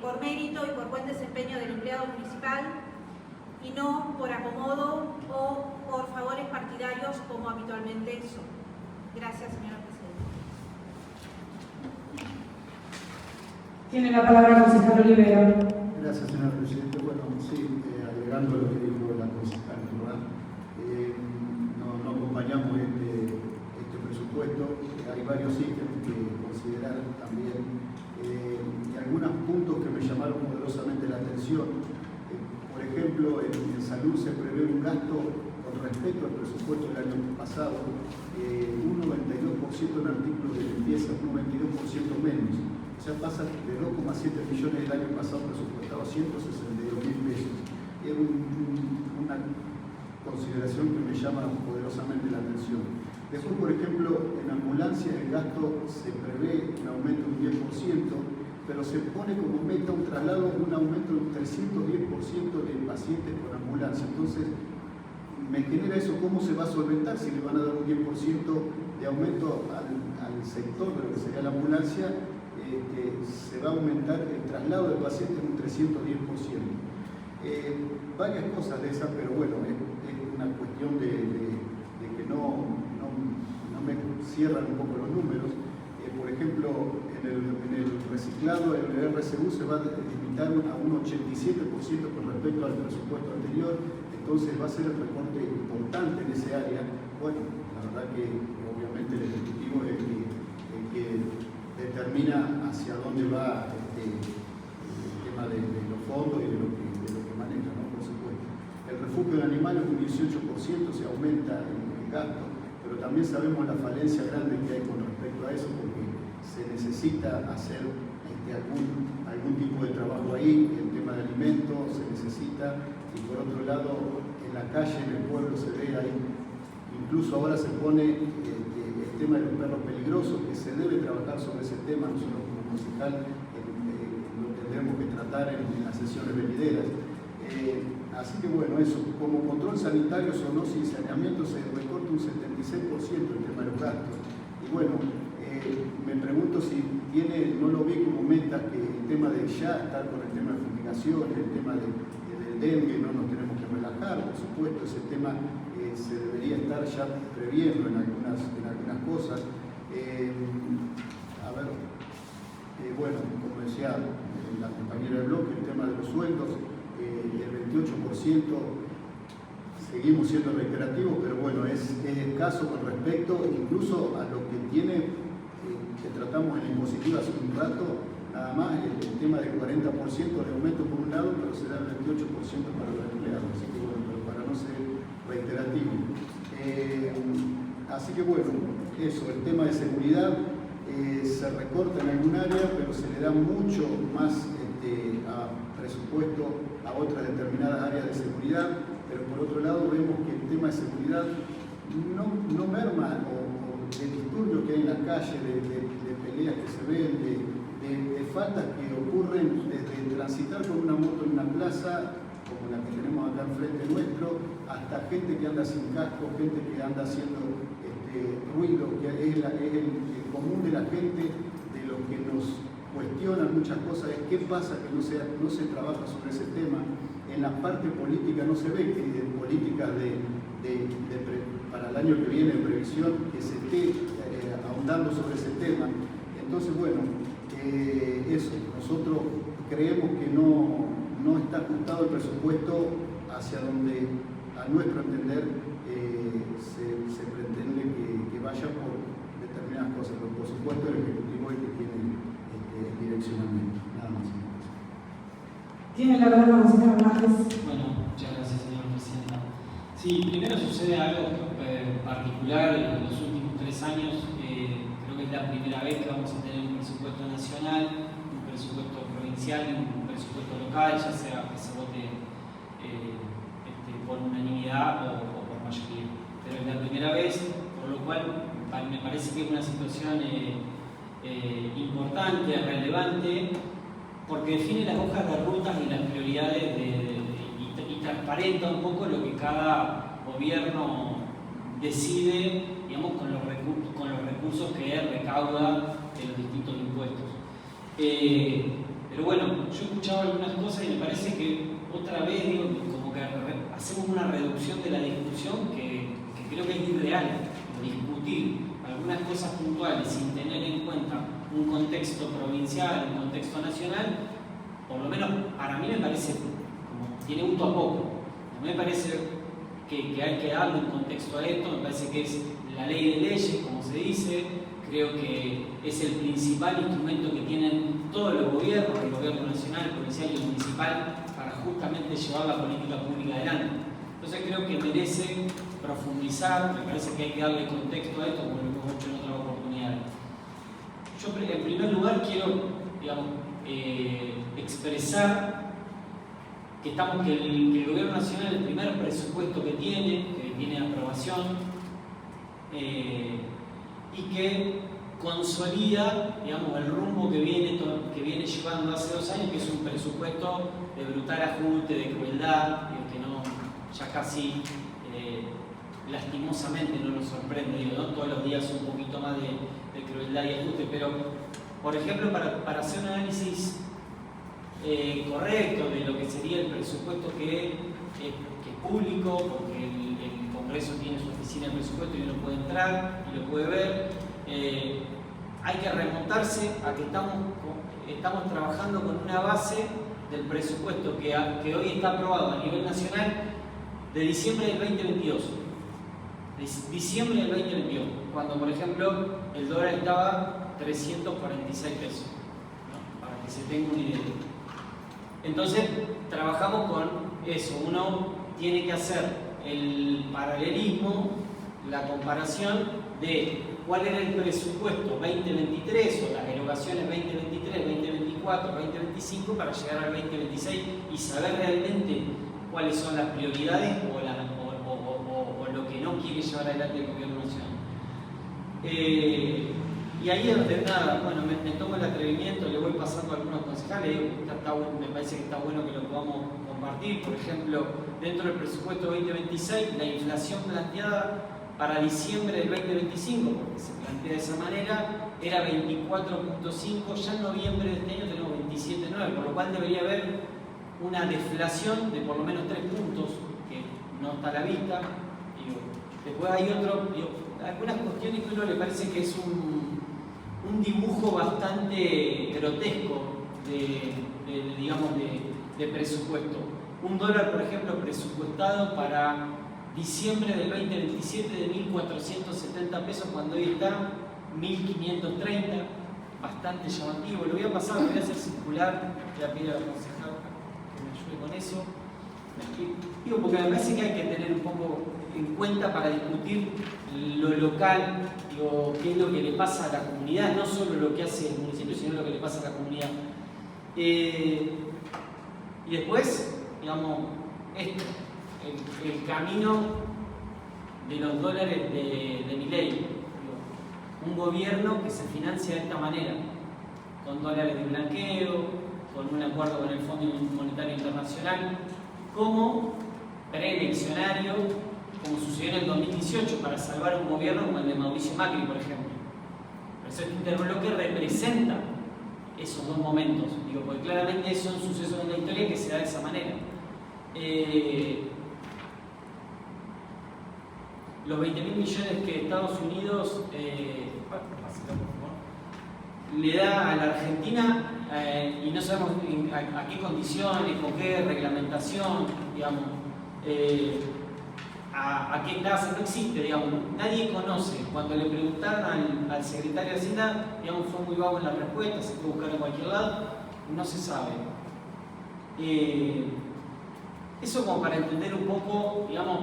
por mérito y por buen desempeño del empleado municipal y no por acomodo o por favores partidarios como habitualmente son. Gracias, señora presidenta. Tiene la palabra el concejal Olivero. Gracias, señor presidente. Bueno, sí, agregando lo que dijo la concejal, ¿verdad? No acompañamos este presupuesto. Hay varios ítems que considerar también y algunos puntos que me llamaron poderosamente la atención. Por ejemplo, en salud se prevé un gasto con respecto al presupuesto del año pasado, un 92% en artículos de limpieza, un 92% menos. O sea, pasa de 2,7 millones del año pasado presupuestado a 162.000 pesos. Es una consideración que me llama poderosamente la atención. Después, por ejemplo, en ambulancia el gasto se prevé un aumento de un 10%, pero se pone como meta un traslado, un aumento de un 310% de pacientes con ambulancia. Entonces, me genera eso, ¿cómo se va a solventar si le van a dar un 10% de aumento al sector de lo que sería la ambulancia? Se va a aumentar el traslado de pacientes en un 310%. Varias cosas de esas, pero bueno, es una cuestión de que no me cierran un poco los números. Por ejemplo, en el reciclado, el RSU se va a limitar a un 87% con respecto al presupuesto anterior, entonces va a ser el recorte importante en ese área. Bueno, la verdad que obviamente el Ejecutivo es el que determina hacia dónde va el tema de los fondos y de lo que maneja, ¿no? Por supuesto. El refugio de animales un 18% se aumenta el gasto, pero también sabemos la falencia grande que hay con respecto a eso, porque se necesita hacer algún tipo de trabajo ahí, el tema de alimentos se necesita, y por otro lado, en la calle, en el pueblo se ve ahí, incluso ahora se pone el tema de los perros peligrosos, que se debe trabajar sobre ese tema. Nosotros como concejal lo tendremos que tratar en las sesiones venideras. Así que bueno, eso, como control sanitario, zoonosis y saneamiento se recorta un 76% el tema de los gastos. Y bueno, me pregunto si no lo vi como meta que el tema de ya estar con el tema de fumigaciones, el tema del dengue, no nos tenemos que relajar, por supuesto, ese tema se debería estar ya previendo en algunas cosas. Bueno, como decía la compañera del bloque, el tema de los sueldos, el 28% seguimos siendo reiterativos, pero bueno, es escaso con respecto incluso a lo que tiene, que tratamos en la impositiva hace un rato, nada más el tema del 40% de aumento por un lado, pero será el 28% para los empleados, así que bueno, pero para no ser reiterativo. Así que bueno, eso, el tema de seguridad se recorta en algún área, pero se le da mucho más presupuesto a otras determinadas áreas de seguridad, pero por otro lado vemos que el tema de seguridad no merma o de disturbios que hay en la calle, de peleas que se ven, de faltas que ocurren desde transitar con una moto en una plaza, como la que tenemos acá enfrente nuestro, hasta gente que anda sin casco, gente que anda haciendo ruido, que es el común de la gente, de lo que nos cuestionan muchas cosas, es qué pasa que no se trabaja sobre ese tema. En la parte política no se ve que en políticas para el año que viene de previsión que se esté ahondando sobre ese tema. Entonces, bueno, eso, nosotros creemos que no está ajustado el presupuesto hacia donde, a nuestro entender, se pretende que vaya por determinadas cosas, pero por supuesto el Ejecutivo es el que tiene el direccionamiento, nada más. Tiene la palabra concejal Hernández. Bueno, muchas gracias, señora presidenta. Sí, primero sucede algo particular en los últimos 3 años. Creo que es la primera vez que vamos a tener un presupuesto nacional, un presupuesto provincial y un presupuesto local, ya sea que se vote por unanimidad o por mayoría. pero es la primera vez, por lo cual me parece que es una situación importante, relevante, porque define las hojas de rutas y las prioridades y transparenta un poco lo que cada gobierno decide, digamos, con los recursos que recauda de los distintos impuestos. Pero bueno, yo he escuchado algunas cosas y me parece que otra vez digo, como que hacemos una reducción de la discusión que creo que es irreal, discutir algunas cosas puntuales sin tener en cuenta un contexto provincial, un contexto nacional, por lo menos para mí me parece como tiene gusto a poco. A mí me parece que hay que darle un contexto a esto, me parece que es la ley de leyes, como se dice, creo que es el principal instrumento que tienen todos los gobiernos, el gobierno nacional, el provincial y el municipal, para justamente llevar la política pública adelante. Entonces creo que merece profundizar, me parece que hay que darle contexto a esto, como lo hemos hecho en otras oportunidades. Yo en primer lugar quiero, digamos, expresar que el gobierno nacional, el primer presupuesto que tiene aprobación, y que consolida, digamos, el rumbo que viene llevando hace 2 años, que es un presupuesto de brutal ajuste, de crueldad, que no, ya casi lastimosamente no nos sorprende, ¿no? Todos los días un poquito más de crueldad y ajuste, pero por ejemplo para hacer un análisis correcto de lo que sería el presupuesto que es público, porque el Congreso tiene su oficina de presupuesto y uno puede entrar y lo puede ver, hay que remontarse a que estamos trabajando con una base del presupuesto que hoy está aprobado a nivel nacional de diciembre del 2022. Diciembre del 2022, cuando por ejemplo el dólar estaba 346 pesos, ¿no? Para que se tenga una idea. Entonces trabajamos con eso, uno tiene que hacer el paralelismo, la comparación de cuál era el presupuesto 2023 o las erogaciones 2023, 2024, 2025 para llegar al 2026 y saber realmente cuáles son las prioridades o lo que no quiere llevar adelante el gobierno nacional. Y ahí es donde nada, bueno, me tomo el atrevimiento, le voy pasando a algunos concejales, me parece que está bueno que lo podamos compartir. Por ejemplo, dentro del presupuesto 2026, la inflación planteada para diciembre del 2025, porque se plantea de esa manera, era 24.5, ya en noviembre de este año tenemos 27.9, por lo cual debería haber una deflación de por lo menos 3 puntos, que no está a la vista. Después hay algunas cuestiones que a uno le parece que es un dibujo bastante grotesco de presupuesto. Un dólar, por ejemplo, presupuestado para diciembre del 2027 de 1.470 pesos, cuando hoy está 1.530, bastante llamativo. Lo voy a pasar, lo voy a hacer circular, voy a pedir a la concejal que me ayude con eso. Digo, porque me parece que hay que tener un poco en cuenta para discutir lo local, digo, qué es lo que le pasa a la comunidad, no solo lo que hace el municipio, sino lo que le pasa a la comunidad. Y después, digamos, esto, el camino de los dólares de Milei. Un gobierno que se financia de esta manera, con dólares de blanqueo, con un acuerdo con el Fondo Monetario Internacional, como preeleccionario, como sucedió en el 2018, para salvar un gobierno como el de Mauricio Macri, por ejemplo. Pero eso es un interbloque que representa esos dos momentos, digo, porque claramente son sucesos en la historia que se da de esa manera. Los 20.000 millones que Estados Unidos le da a la Argentina, y no sabemos a qué condiciones, con qué reglamentación, digamos, a qué tasa, no existe, digamos, nadie conoce. Cuando le preguntaron al secretario de Hacienda, digamos, fue muy vago en la respuesta, se puede buscar en cualquier lado, no se sabe. Eso como para entender un poco, digamos,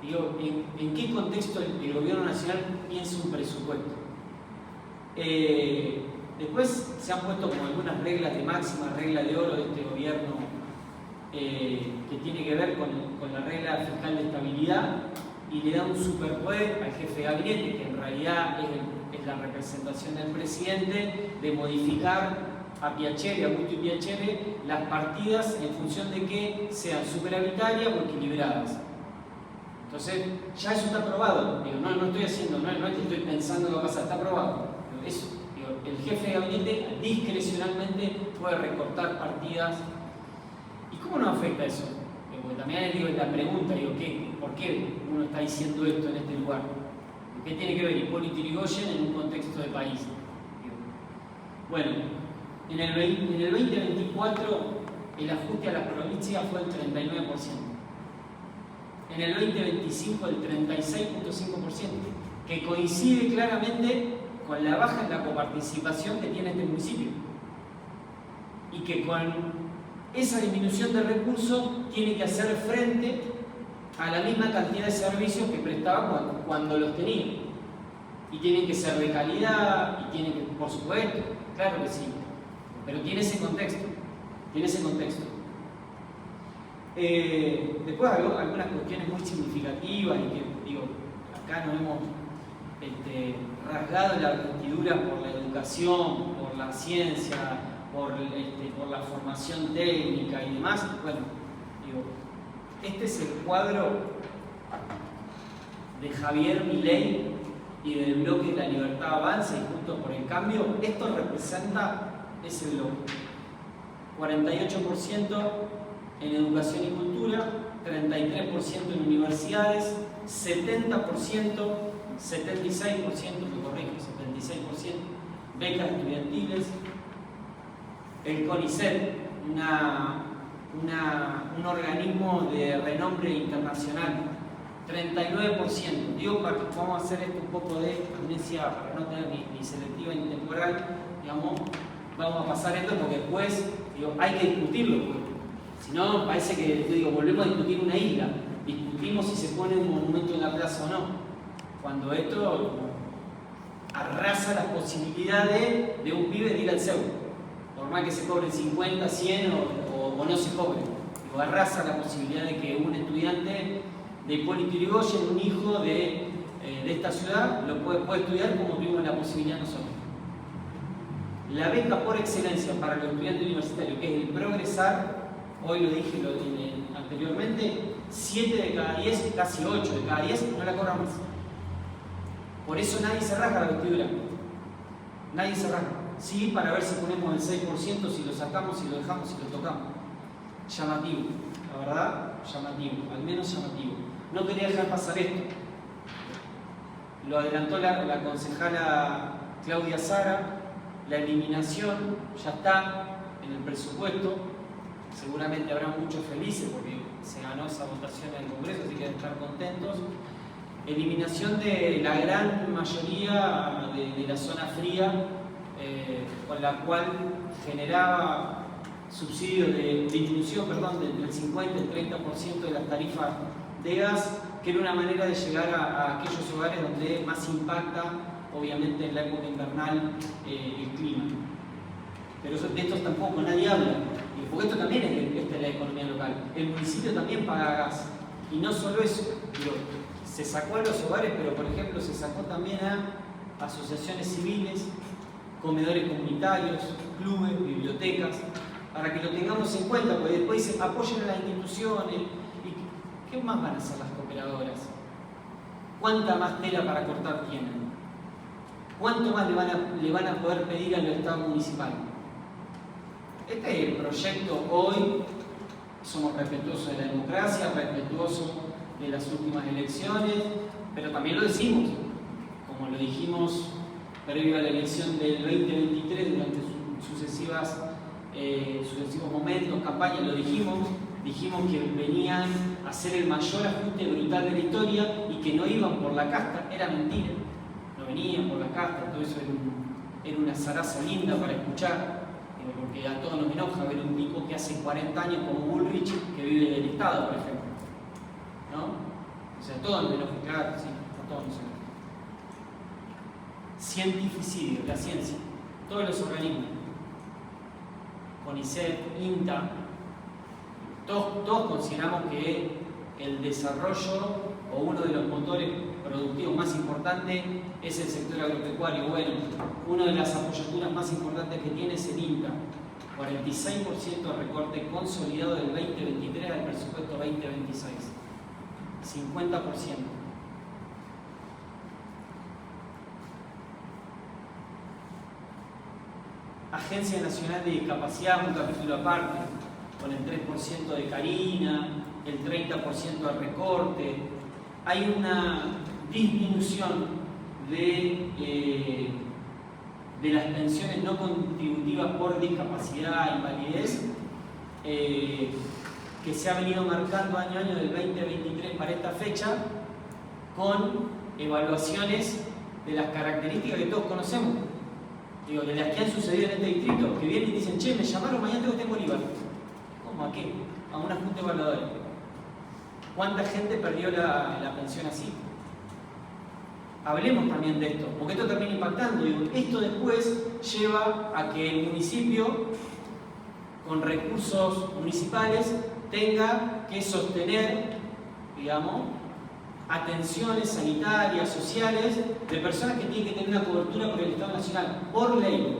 digo, en qué contexto el gobierno nacional piensa un presupuesto. Después se han puesto como algunas reglas de máxima, regla de oro de este gobierno, que tiene que ver con la regla fiscal de estabilidad, y le da un superpoder al jefe de gabinete, que en realidad es la representación del presidente, de modificar a Piacere, a Augusto y Piacere, las partidas en función de que sean superavitarias o equilibradas. Entonces, ya eso está aprobado. Digo, no estoy haciendo, no es que estoy pensando que va a pasar, está aprobado. El jefe de gabinete discrecionalmente puede recortar partidas. ¿Y cómo nos afecta eso? Porque también digo la pregunta, ¿por qué uno está diciendo esto en este lugar? ¿Qué tiene que ver Hipólito Yrigoyen en un contexto de país? Bueno, en el 2024 el ajuste a las provincias fue el 39%. En el 2025 el 36.5%, que coincide claramente con la baja en la coparticipación que tiene este municipio. Y que con esa disminución de recursos tiene que hacer frente a la misma cantidad de servicios que prestaba cuando los tenía. Y tienen que ser de calidad, y tienen que, por supuesto, claro que sí, pero tiene ese contexto, después algunas cuestiones muy significativas y que, acá nos hemos rasgado la vestidura por la educación, por la ciencia, por la formación técnica y demás. Bueno, este es el cuadro de Javier Milei y del bloque de La Libertad Avanza y Juntos por el Cambio. Esto representa ese bloque. 48% en educación y cultura, 33% en universidades, 70%, 76%, me corrijo, 76%, becas estudiantiles, el CONICET, un organismo de renombre internacional, 39%. Digo, vamos a hacer esto un poco de amnesia para no tener ni selectiva ni temporal, digamos, vamos a pasar esto porque después hay que discutirlo, porque si no parece que volvemos a discutir una isla, discutimos si se pone un monumento en la plaza o no, cuando esto arrasa las posibilidades de un pibe de ir al CEU, por más que se cobre 50, 100 o no se cobre, arrasa la posibilidad de que un estudiante de Hipólito Yrigoyen, un hijo de esta ciudad, lo puede estudiar como tuvimos la posibilidad nosotros. La beca por excelencia para los estudiantes universitarios, que es el Progresar, hoy lo dije anteriormente, 7 de cada 10, casi 8 de cada 10 no la cobran más. Por eso nadie se rasga la vestidura. Nadie se rasga. Sí, para ver si ponemos el 6%, si lo sacamos, si lo dejamos, si lo tocamos. Llamativo, la verdad, llamativo, al menos llamativo. No quería dejar pasar esto. Lo adelantó la concejala Claudia Sara. La eliminación ya está en el presupuesto. Seguramente habrá muchos felices porque se ganó esa votación en el Congreso, así que deben estar contentos. Eliminación de la gran mayoría de la zona fría, con la cual generaba subsidios de disminución, del 50 al 30% de las tarifas de gas, que era una manera de llegar a aquellos hogares donde más impacta, obviamente en la época invernal, el clima. Pero de esto tampoco nadie habla, porque esto también es la economía local. El municipio también paga gas, y no solo eso, se sacó a los hogares, pero por ejemplo se sacó también a asociaciones civiles, comedores comunitarios, clubes, bibliotecas, para que lo tengamos en cuenta, porque después dicen apoyen a las instituciones. ¿Y qué más van a hacer las cooperadoras? ¿Cuánta más tela para cortar tienen? ¿Cuánto más le van a poder pedir al Estado municipal? Este proyecto hoy, somos respetuosos de la democracia, respetuosos de las últimas elecciones, pero también lo decimos, como lo dijimos previo a la elección del 2023, durante sucesivos momentos, campañas, lo dijimos que venían a hacer el mayor ajuste brutal de la historia y que no iban por la casta, era mentira, no venían por la casta, todo eso era una zaraza linda para escuchar, porque a todos nos enoja ver un tipo que hace 40 años como Bullrich que vive del Estado, por ejemplo, ¿no? O sea, a todos nos enoja, claro, sí, a todos nos enoja. Cientificidio, la ciencia, todos los organismos, CONICET, INTA, todos consideramos que el desarrollo o uno de los motores productivos más importantes es el sector agropecuario. Bueno, una de las apoyaturas más importantes que tiene es el INTA. 46% de recorte consolidado del 2023 al presupuesto 2026. 50%. Agencia Nacional de Discapacidad, un capítulo aparte, con el 3% de Carina, el 30% de recorte. Hay una disminución de las pensiones no contributivas por discapacidad, invalidez, que se ha venido marcando año a año del 2023 para esta fecha, con evaluaciones de las características que todos conocemos. Digo, de las que han sucedido en este distrito, que vienen y dicen, che, me llamaron, mañana tengo que estar en Bolívar. ¿Cómo? ¿A qué? A una junta evaluadora. ¿Cuánta gente perdió la pensión así? Hablemos también de esto, porque esto termina impactando. Digo, esto después lleva a que el municipio, con recursos municipales, tenga que sostener, digamos, atenciones sanitarias, sociales, de personas que tienen que tener una cobertura por el Estado Nacional, por ley.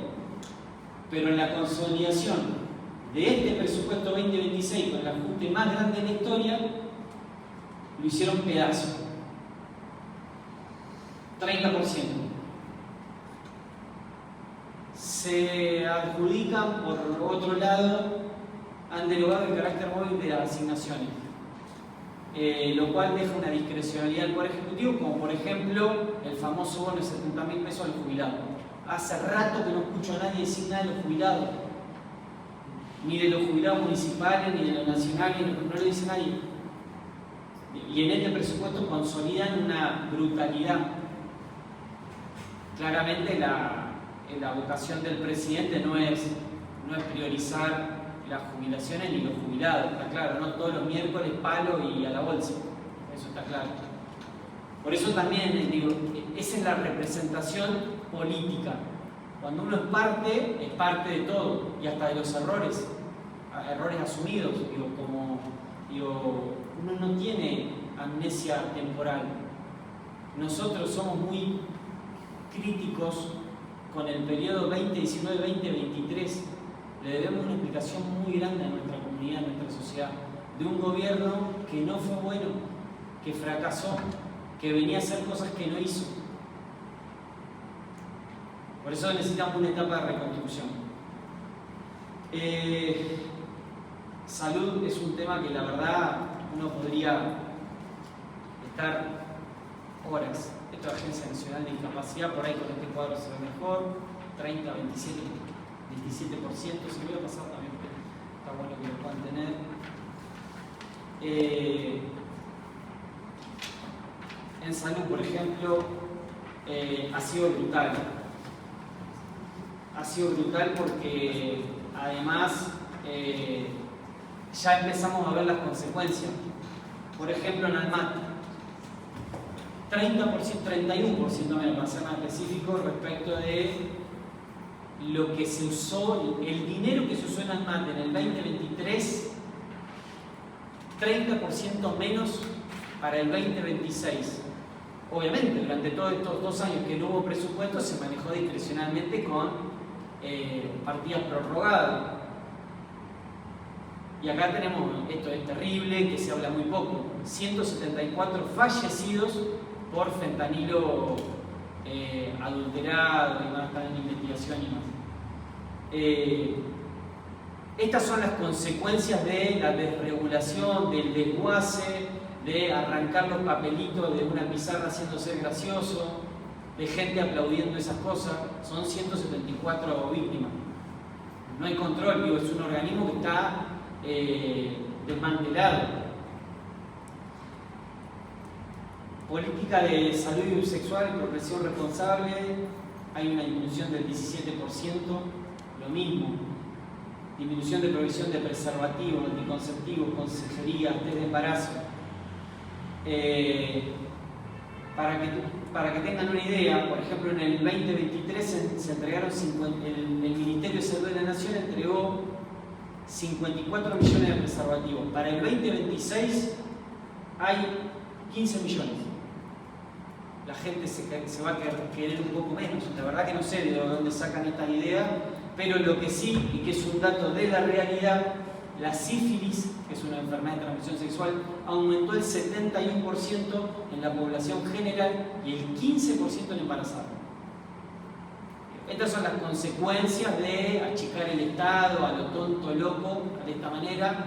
Pero en la consolidación de este presupuesto 2026, con el ajuste más grande de la historia, lo hicieron pedazo. 30%. Se adjudican, por otro lado, han derogado el carácter móvil de las asignaciones. Lo cual deja una discrecionalidad del Poder Ejecutivo, como por ejemplo el famoso bono de 70.000 pesos a los jubilados. Hace rato que no escucho a nadie decir nada de los jubilados, ni de los jubilados municipales, ni de los nacionales, no lo dice nadie. Y en este presupuesto consolidan una brutalidad. Claramente la vocación del presidente no es priorizar las jubilaciones ni los jubilados, está claro, no todos los miércoles palo y a la bolsa, eso está claro. Por eso también, digo, esa es la representación política. Cuando uno es parte de todo, y hasta de los errores asumidos, uno no tiene amnesia temporal. Nosotros somos muy críticos con el periodo 2019-2023. Le debemos una explicación muy grande a nuestra comunidad, a nuestra sociedad, de un gobierno que no fue bueno, que fracasó, que venía a hacer cosas que no hizo. Por eso necesitamos una etapa de reconstrucción. Salud es un tema que la verdad uno podría estar horas. Esto es Agencia Nacional de Discapacidad, por ahí con este cuadro se ve mejor, 30, 27%, se lo voy a pasar también, está bueno que lo puedan tener. En salud, por ejemplo, ha sido brutal. Ha sido brutal porque además ya empezamos a ver las consecuencias. Por ejemplo, en ANMAT, 30%, 31% menos, para ser más específico, respecto de lo que se usó, el dinero que se usó en ANMAT en el 2023, 30% menos para el 2026. Obviamente, durante todos estos 2 años que no hubo presupuesto, se manejó discrecionalmente con partidas prorrogadas. Y acá tenemos, esto es terrible, que se habla muy poco, 174 fallecidos por fentanilo adulterado, y van a estar en investigación y más. Estas son las consecuencias de la desregulación, del desguace, de arrancar los papelitos de una pizarra haciéndose gracioso, de gente aplaudiendo esas cosas. Son 174 víctimas. No hay control, digo, es un organismo que está desmantelado. Política de salud sexual y procreación responsable, hay una disminución del 17%, lo mismo. Disminución de provisión de preservativos, anticonceptivos, consejerías, test de embarazo. Para que tengan una idea, por ejemplo, en el 2023 se entregaron el Ministerio de Salud de la Nación entregó 54 millones de preservativos. Para el 2026 hay 15 millones. La gente se va a querer un poco menos. La verdad que no sé de dónde sacan esta idea, pero lo que sí, y que es un dato de la realidad, la sífilis, que es una enfermedad de transmisión sexual, aumentó el 71% en la población general y el 15% en embarazadas. Estas son las consecuencias de achicar el Estado a lo tonto, loco, de esta manera,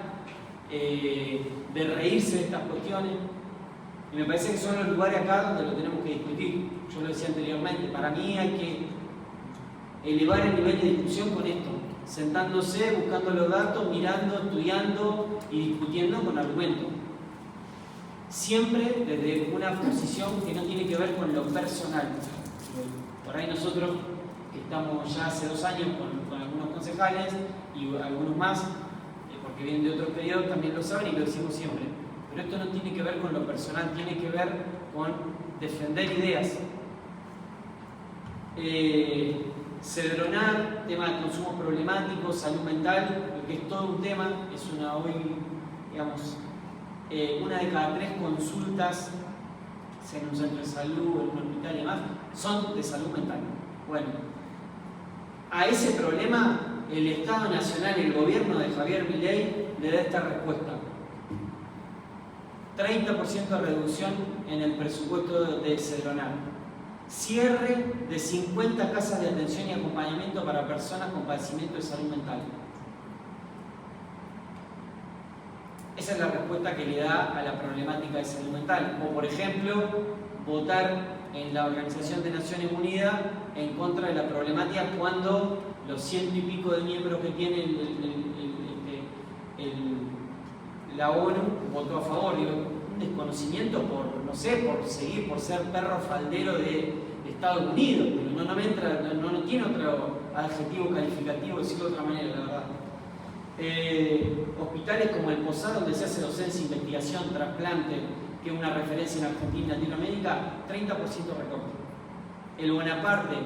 de reírse de estas cuestiones. Y me parece que son los lugares acá donde lo tenemos que discutir. Yo lo decía anteriormente, para mí hay que elevar el nivel de discusión con esto, sentándose, buscando los datos, mirando, estudiando y discutiendo con argumentos. Siempre desde una posición que no tiene que ver con lo personal. Por ahí nosotros, que estamos ya hace 2 años con algunos concejales y algunos más, porque vienen de otros periodos, también lo saben y lo decimos siempre. Pero esto no tiene que ver con lo personal, tiene que ver con defender ideas. Cedronar, tema de consumo problemático, salud mental, lo que es todo un tema, es hoy, digamos, una de cada 3 consultas, sea en un centro de salud, en un hospital y demás, son de salud mental. Bueno, a ese problema el Estado Nacional y el gobierno de Javier Milei le da esta respuesta. 30% de reducción en el presupuesto de Cedronar. Cierre de 50 casas de atención y acompañamiento para personas con padecimiento de salud mental. Esa es la respuesta que le da a la problemática de salud mental. O, por ejemplo, votar en la Organización de Naciones Unidas en contra de la problemática cuando los 100 y pico de miembros que tiene la ONU votó a favor. Digo, un desconocimiento por, no sé, por ser perro faldero de Estados Unidos, pero no tiene otro adjetivo calificativo, decirlo de otra manera, la verdad. Hospitales como el Posada, donde se hace docencia, investigación, trasplante, que es una referencia en Argentina y Latinoamérica, 30% recorte. El Bonaparte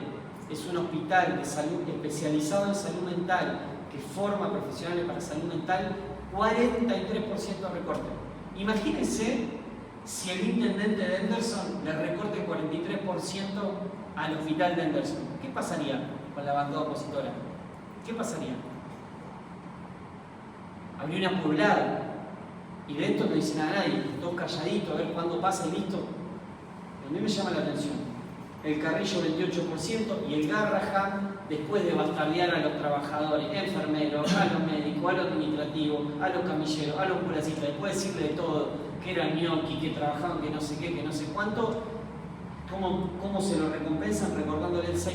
es un hospital de salud especializado en salud mental que forma profesionales para salud mental, 43% recorte. Imagínense si el intendente de Henderson le recorte 43% al hospital de Henderson. ¿Qué pasaría con la bancada opositora? ¿Qué pasaría? Habría una poblada. Y de esto no dice nada a nadie, todos calladitos, a ver cuándo pasa y listo. A mí me llama la atención. El Carrillo 28% y el Garrahan, después de bastardear a los trabajadores, enfermeros, a los médicos, a los administrativos, a los camilleros, a los curacistas, después de decirle de todo, que eran ñoqui, que trabajaban, que no sé qué, que no sé cuánto, ¿cómo se lo recompensan? Recordándole el 6%.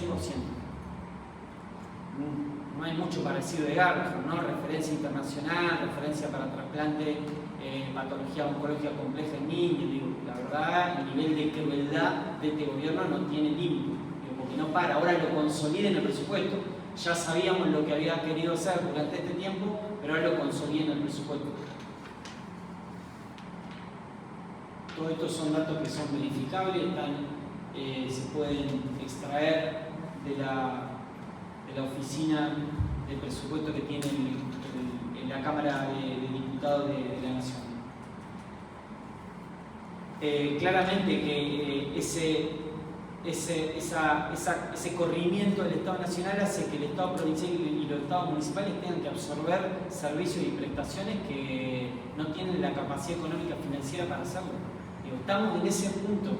No hay mucho para decir de Garrahan, ¿no? Referencia internacional, referencia para trasplante, patología oncológica compleja en niños. Digo, la verdad, el nivel de crueldad de este gobierno no tiene límite, porque no para. Ahora lo consolida en el presupuesto. Ya sabíamos lo que había querido hacer durante este tiempo, pero ahora lo consolida en el presupuesto. Todos estos son datos que son verificables, se pueden extraer de la oficina del presupuesto que tiene en la Cámara de Diputados de la Nación. Claramente que ese corrimiento del Estado Nacional hace que el Estado provincial y los Estados municipales tengan que absorber servicios y prestaciones que no tienen la capacidad económica financiera para hacerlo. Estamos en ese punto.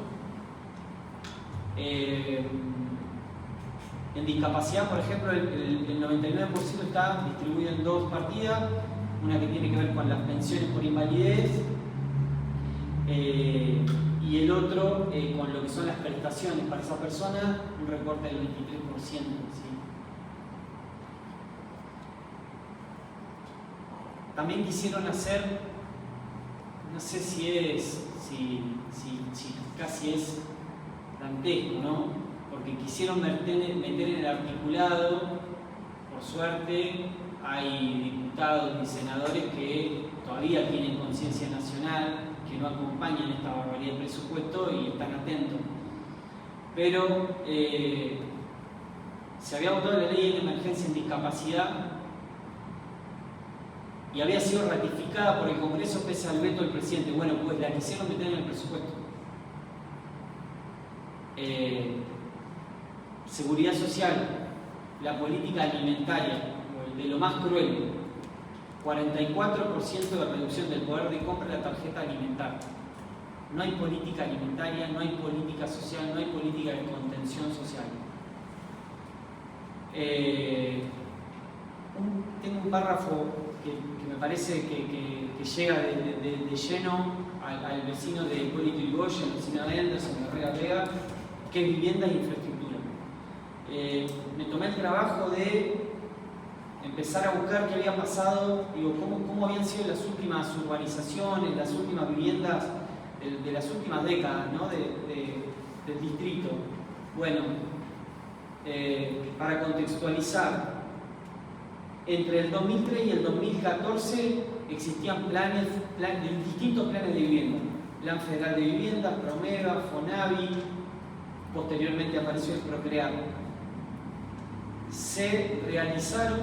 En discapacidad, por ejemplo, el 99% está distribuido en 2 partidas, una que tiene que ver con las pensiones por invalidez y el otro con lo que son las prestaciones para esa persona, un recorte del 23%. ¿Sí? También quisieron hacer, no sé si casi es dantesco, ¿no? Porque quisieron meter en el articulado, por suerte, hay diputados y senadores que todavía tienen conciencia nacional, que no acompañan esta barbaridad de presupuesto y están atentos. Pero se había votado la ley de emergencia en discapacidad y había sido ratificada por el Congreso pese al veto del presidente. Bueno, pues la quisieron meter en el presupuesto. Seguridad social, la política alimentaria, de lo más cruel, 44% de reducción del poder de compra de la tarjeta alimentaria. No hay política alimentaria, no hay política social, no hay política de contención social. Tengo un párrafo que me parece que llega de lleno al vecino de Hipólito Yrigoyen, el vecino de Anderson, de Herrera Vega, que es vivienda e infraestructura. Me tomé el trabajo de empezar a buscar qué había pasado, cómo habían sido las últimas urbanizaciones, las últimas viviendas de las últimas décadas, ¿no? del distrito. Bueno, para contextualizar, entre el 2003 y el 2014 existían distintos planes de vivienda. Plan Federal de Vivienda, Promega, Fonavi, posteriormente apareció el Procrear. Se realizaron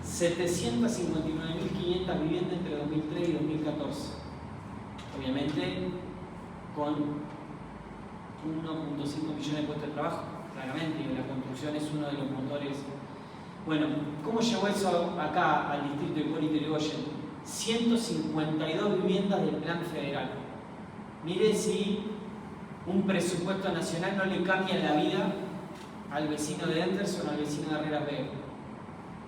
759.500 viviendas entre 2003 y 2014. Obviamente con 1.5 millones de puestos de trabajo, claramente, y la construcción es uno de los motores. Bueno, ¿cómo llegó eso acá al distrito de Hipólito Yrigoyen? 152 viviendas del plan federal. Mire si un presupuesto nacional no le cambia la vida al vecino de Anderson, al vecino de Herrera Vega.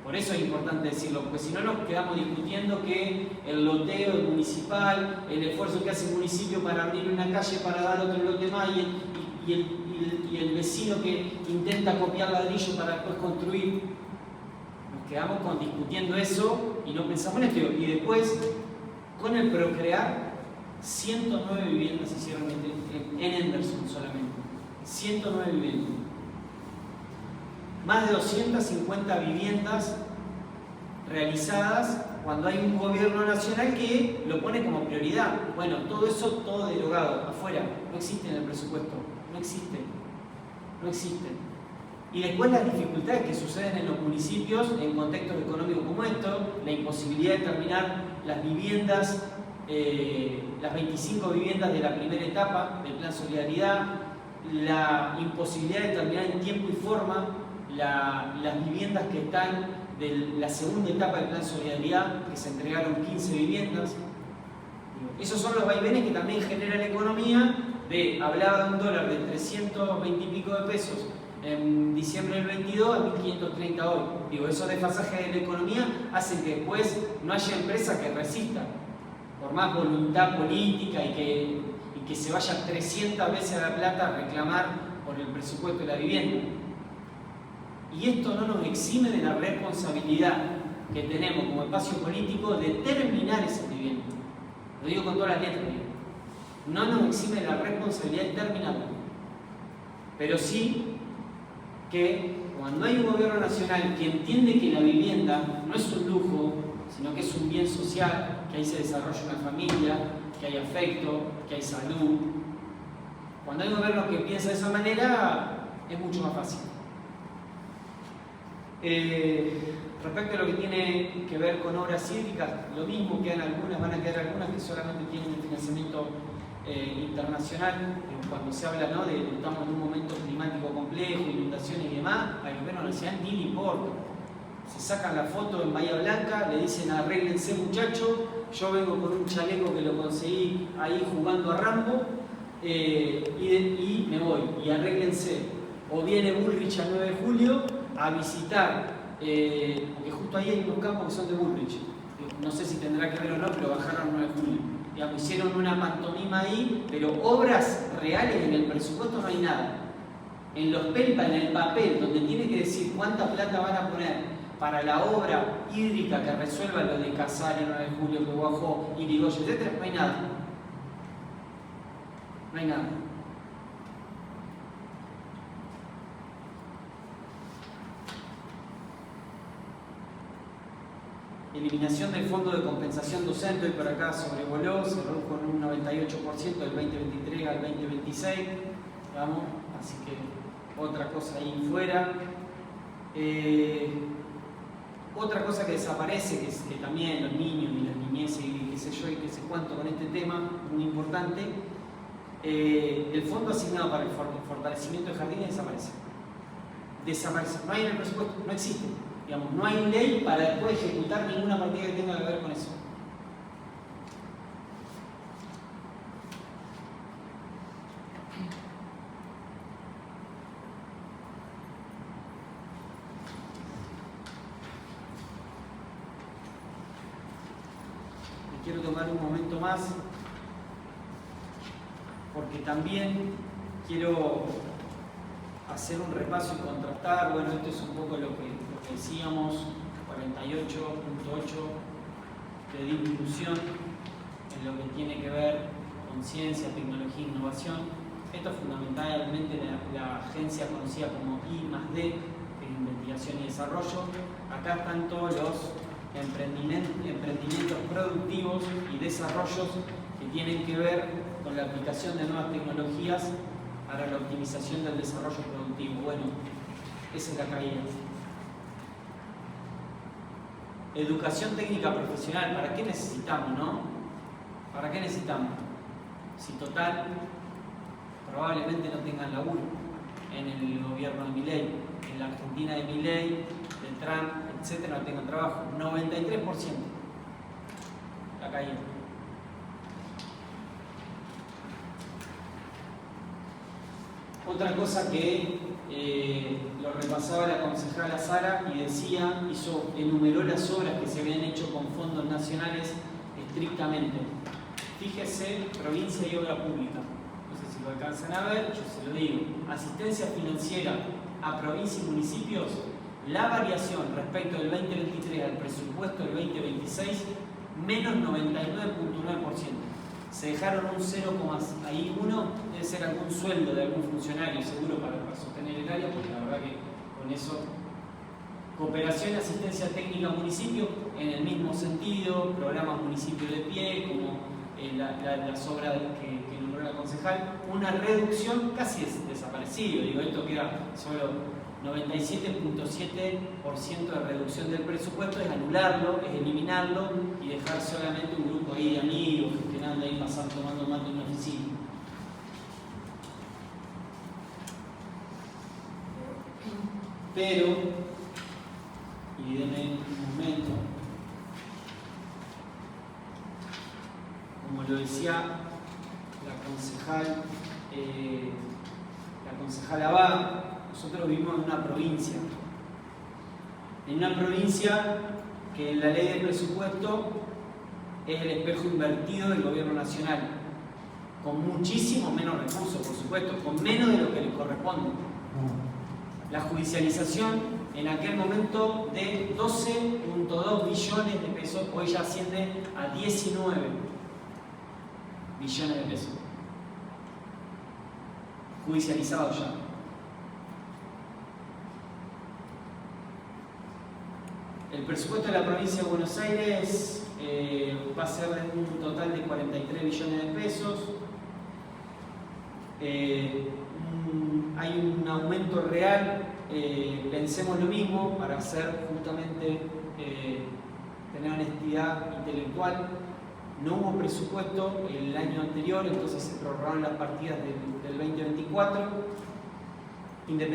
Por eso es importante decirlo, porque si no nos quedamos discutiendo que el loteo municipal, el esfuerzo que hace el municipio para abrir una calle para dar otro lote más y el vecino que intenta copiar ladrillo para después construir. Nos quedamos discutiendo eso y no pensamos en esto. Y después, con el Procrear, 109 viviendas se hicieron en Anderson solamente. 109 viviendas. Más de 250 viviendas realizadas cuando hay un gobierno nacional que lo pone como prioridad. Bueno, todo eso, todo derogado, afuera, no existe en el presupuesto, no existe. Y después las dificultades que suceden en los municipios en contextos económicos como estos, la imposibilidad de terminar las viviendas, las 25 viviendas de la primera etapa del Plan Solidaridad, la imposibilidad de terminar en tiempo y forma las viviendas que están de la segunda etapa del Plan Solidaridad, que se entregaron 15 viviendas. Esos son los vaivenes que también genera la economía. Hablaba de un dólar de 320 y pico de pesos en diciembre del 22 a 1530 hoy. Esos desfasajes de la economía hacen que después no haya empresa que resista, por más voluntad política y que se vaya 300 veces a La Plata a reclamar por el presupuesto de la vivienda. Y esto no nos exime de la responsabilidad que tenemos como espacio político de terminar esa vivienda. Lo digo con todas las letras. No nos exime de la responsabilidad de terminarla. Pero sí que cuando hay un gobierno nacional que entiende que la vivienda no es un lujo, sino que es un bien social, que ahí se desarrolla una familia, que hay afecto, que hay salud. Cuando hay un gobierno que piensa de esa manera, es mucho más fácil. Respecto a lo que tiene que ver con obras hídricas, lo mismo, van a quedar algunas que solamente tienen el financiamiento internacional. Cuando se habla, ¿no?, de que estamos en un momento climático complejo, inundaciones y demás, al gobierno nacional ni le importa. Se sacan la foto en Bahía Blanca, le dicen arréglense muchachos, yo vengo con un chaleco que lo conseguí ahí jugando a Rambo y me voy, y arréglense. O viene Bullrich al 9 de julio a visitar, porque justo ahí hay unos campos que son de Bullrich, no sé si tendrá que ver o no, pero bajaron el 9 de julio. Digamos, hicieron una pantomima ahí, pero obras reales en el presupuesto no hay nada. En el papel, donde tiene que decir cuánta plata van a poner para la obra hídrica que resuelva lo de Casares, 9 de julio, que Guajó, Irigoyen, etc., no hay nada. No hay nada. Eliminación del fondo de compensación docente, hoy por acá sobrevoló, se redujo en un 98% del 2023 al 2026, digamos, así que otra cosa ahí fuera. Otra cosa que desaparece, que es que también los niños y las niñeces y qué sé yo y qué sé cuánto con este tema, muy importante, el fondo asignado para el fortalecimiento de jardines desaparece. Desaparece, no hay en el presupuesto, no existe. Digamos, no hay ley para después ejecutar ninguna partida que tenga que ver con eso. Quiero tomar un momento más porque también quiero hacer un repaso y contrastar. Bueno, esto es un poco lo que decíamos, 48.8 de disminución en lo que tiene que ver con ciencia, tecnología e innovación. Esto es fundamentalmente la agencia conocida como I+D, que es Investigación y Desarrollo. Acá están todos los emprendimientos productivos y desarrollos que tienen que ver con la aplicación de nuevas tecnologías para la optimización del desarrollo productivo. Bueno, esa es la caída. Educación técnica profesional, ¿para qué necesitamos, no? ¿Para qué necesitamos? Si total, probablemente no tengan laburo en el gobierno de Milei, en la Argentina de Milei, de Trump, etcétera, no tengan trabajo. 93% la caída. Otra cosa que lo repasaba la concejala Sara y decía, enumeró las obras que se habían hecho con fondos nacionales estrictamente. Fíjese, provincia y obra pública. No sé si lo alcanzan a ver, yo se lo digo. Asistencia financiera a provincia y municipios, la variación respecto del 2023 al presupuesto del 2026, menos 99.9%. Se dejaron un 0,1, debe ser algún sueldo de algún funcionario seguro para sostener el área, porque la verdad que con eso, cooperación y asistencia técnica a municipios, en el mismo sentido, programas municipio de pie, como las obras que nombró la concejal, una reducción casi desaparecido, digo, esto queda solo 97.7% de reducción del presupuesto, es anularlo, es eliminarlo y dejar solamente un grupo ahí de amigos gestionando ahí, pasando, tomando mate en una oficina. Pero, y denme un momento, como lo decía la concejal Abad, nosotros vivimos en una provincia que en la ley de presupuesto es el espejo invertido del gobierno nacional, con muchísimo menos recursos, por supuesto, con menos de lo que le corresponde. La judicialización en aquel momento de 12.2 billones de pesos, hoy ya asciende a 19 billones de pesos. Judicializados ya. El presupuesto de la provincia de Buenos Aires va a ser de un total de 43 billones de pesos. Hay un aumento real, pensemos lo mismo para hacer justamente tener honestidad intelectual. No hubo presupuesto el año anterior, entonces se prorrogaron las partidas del 2024.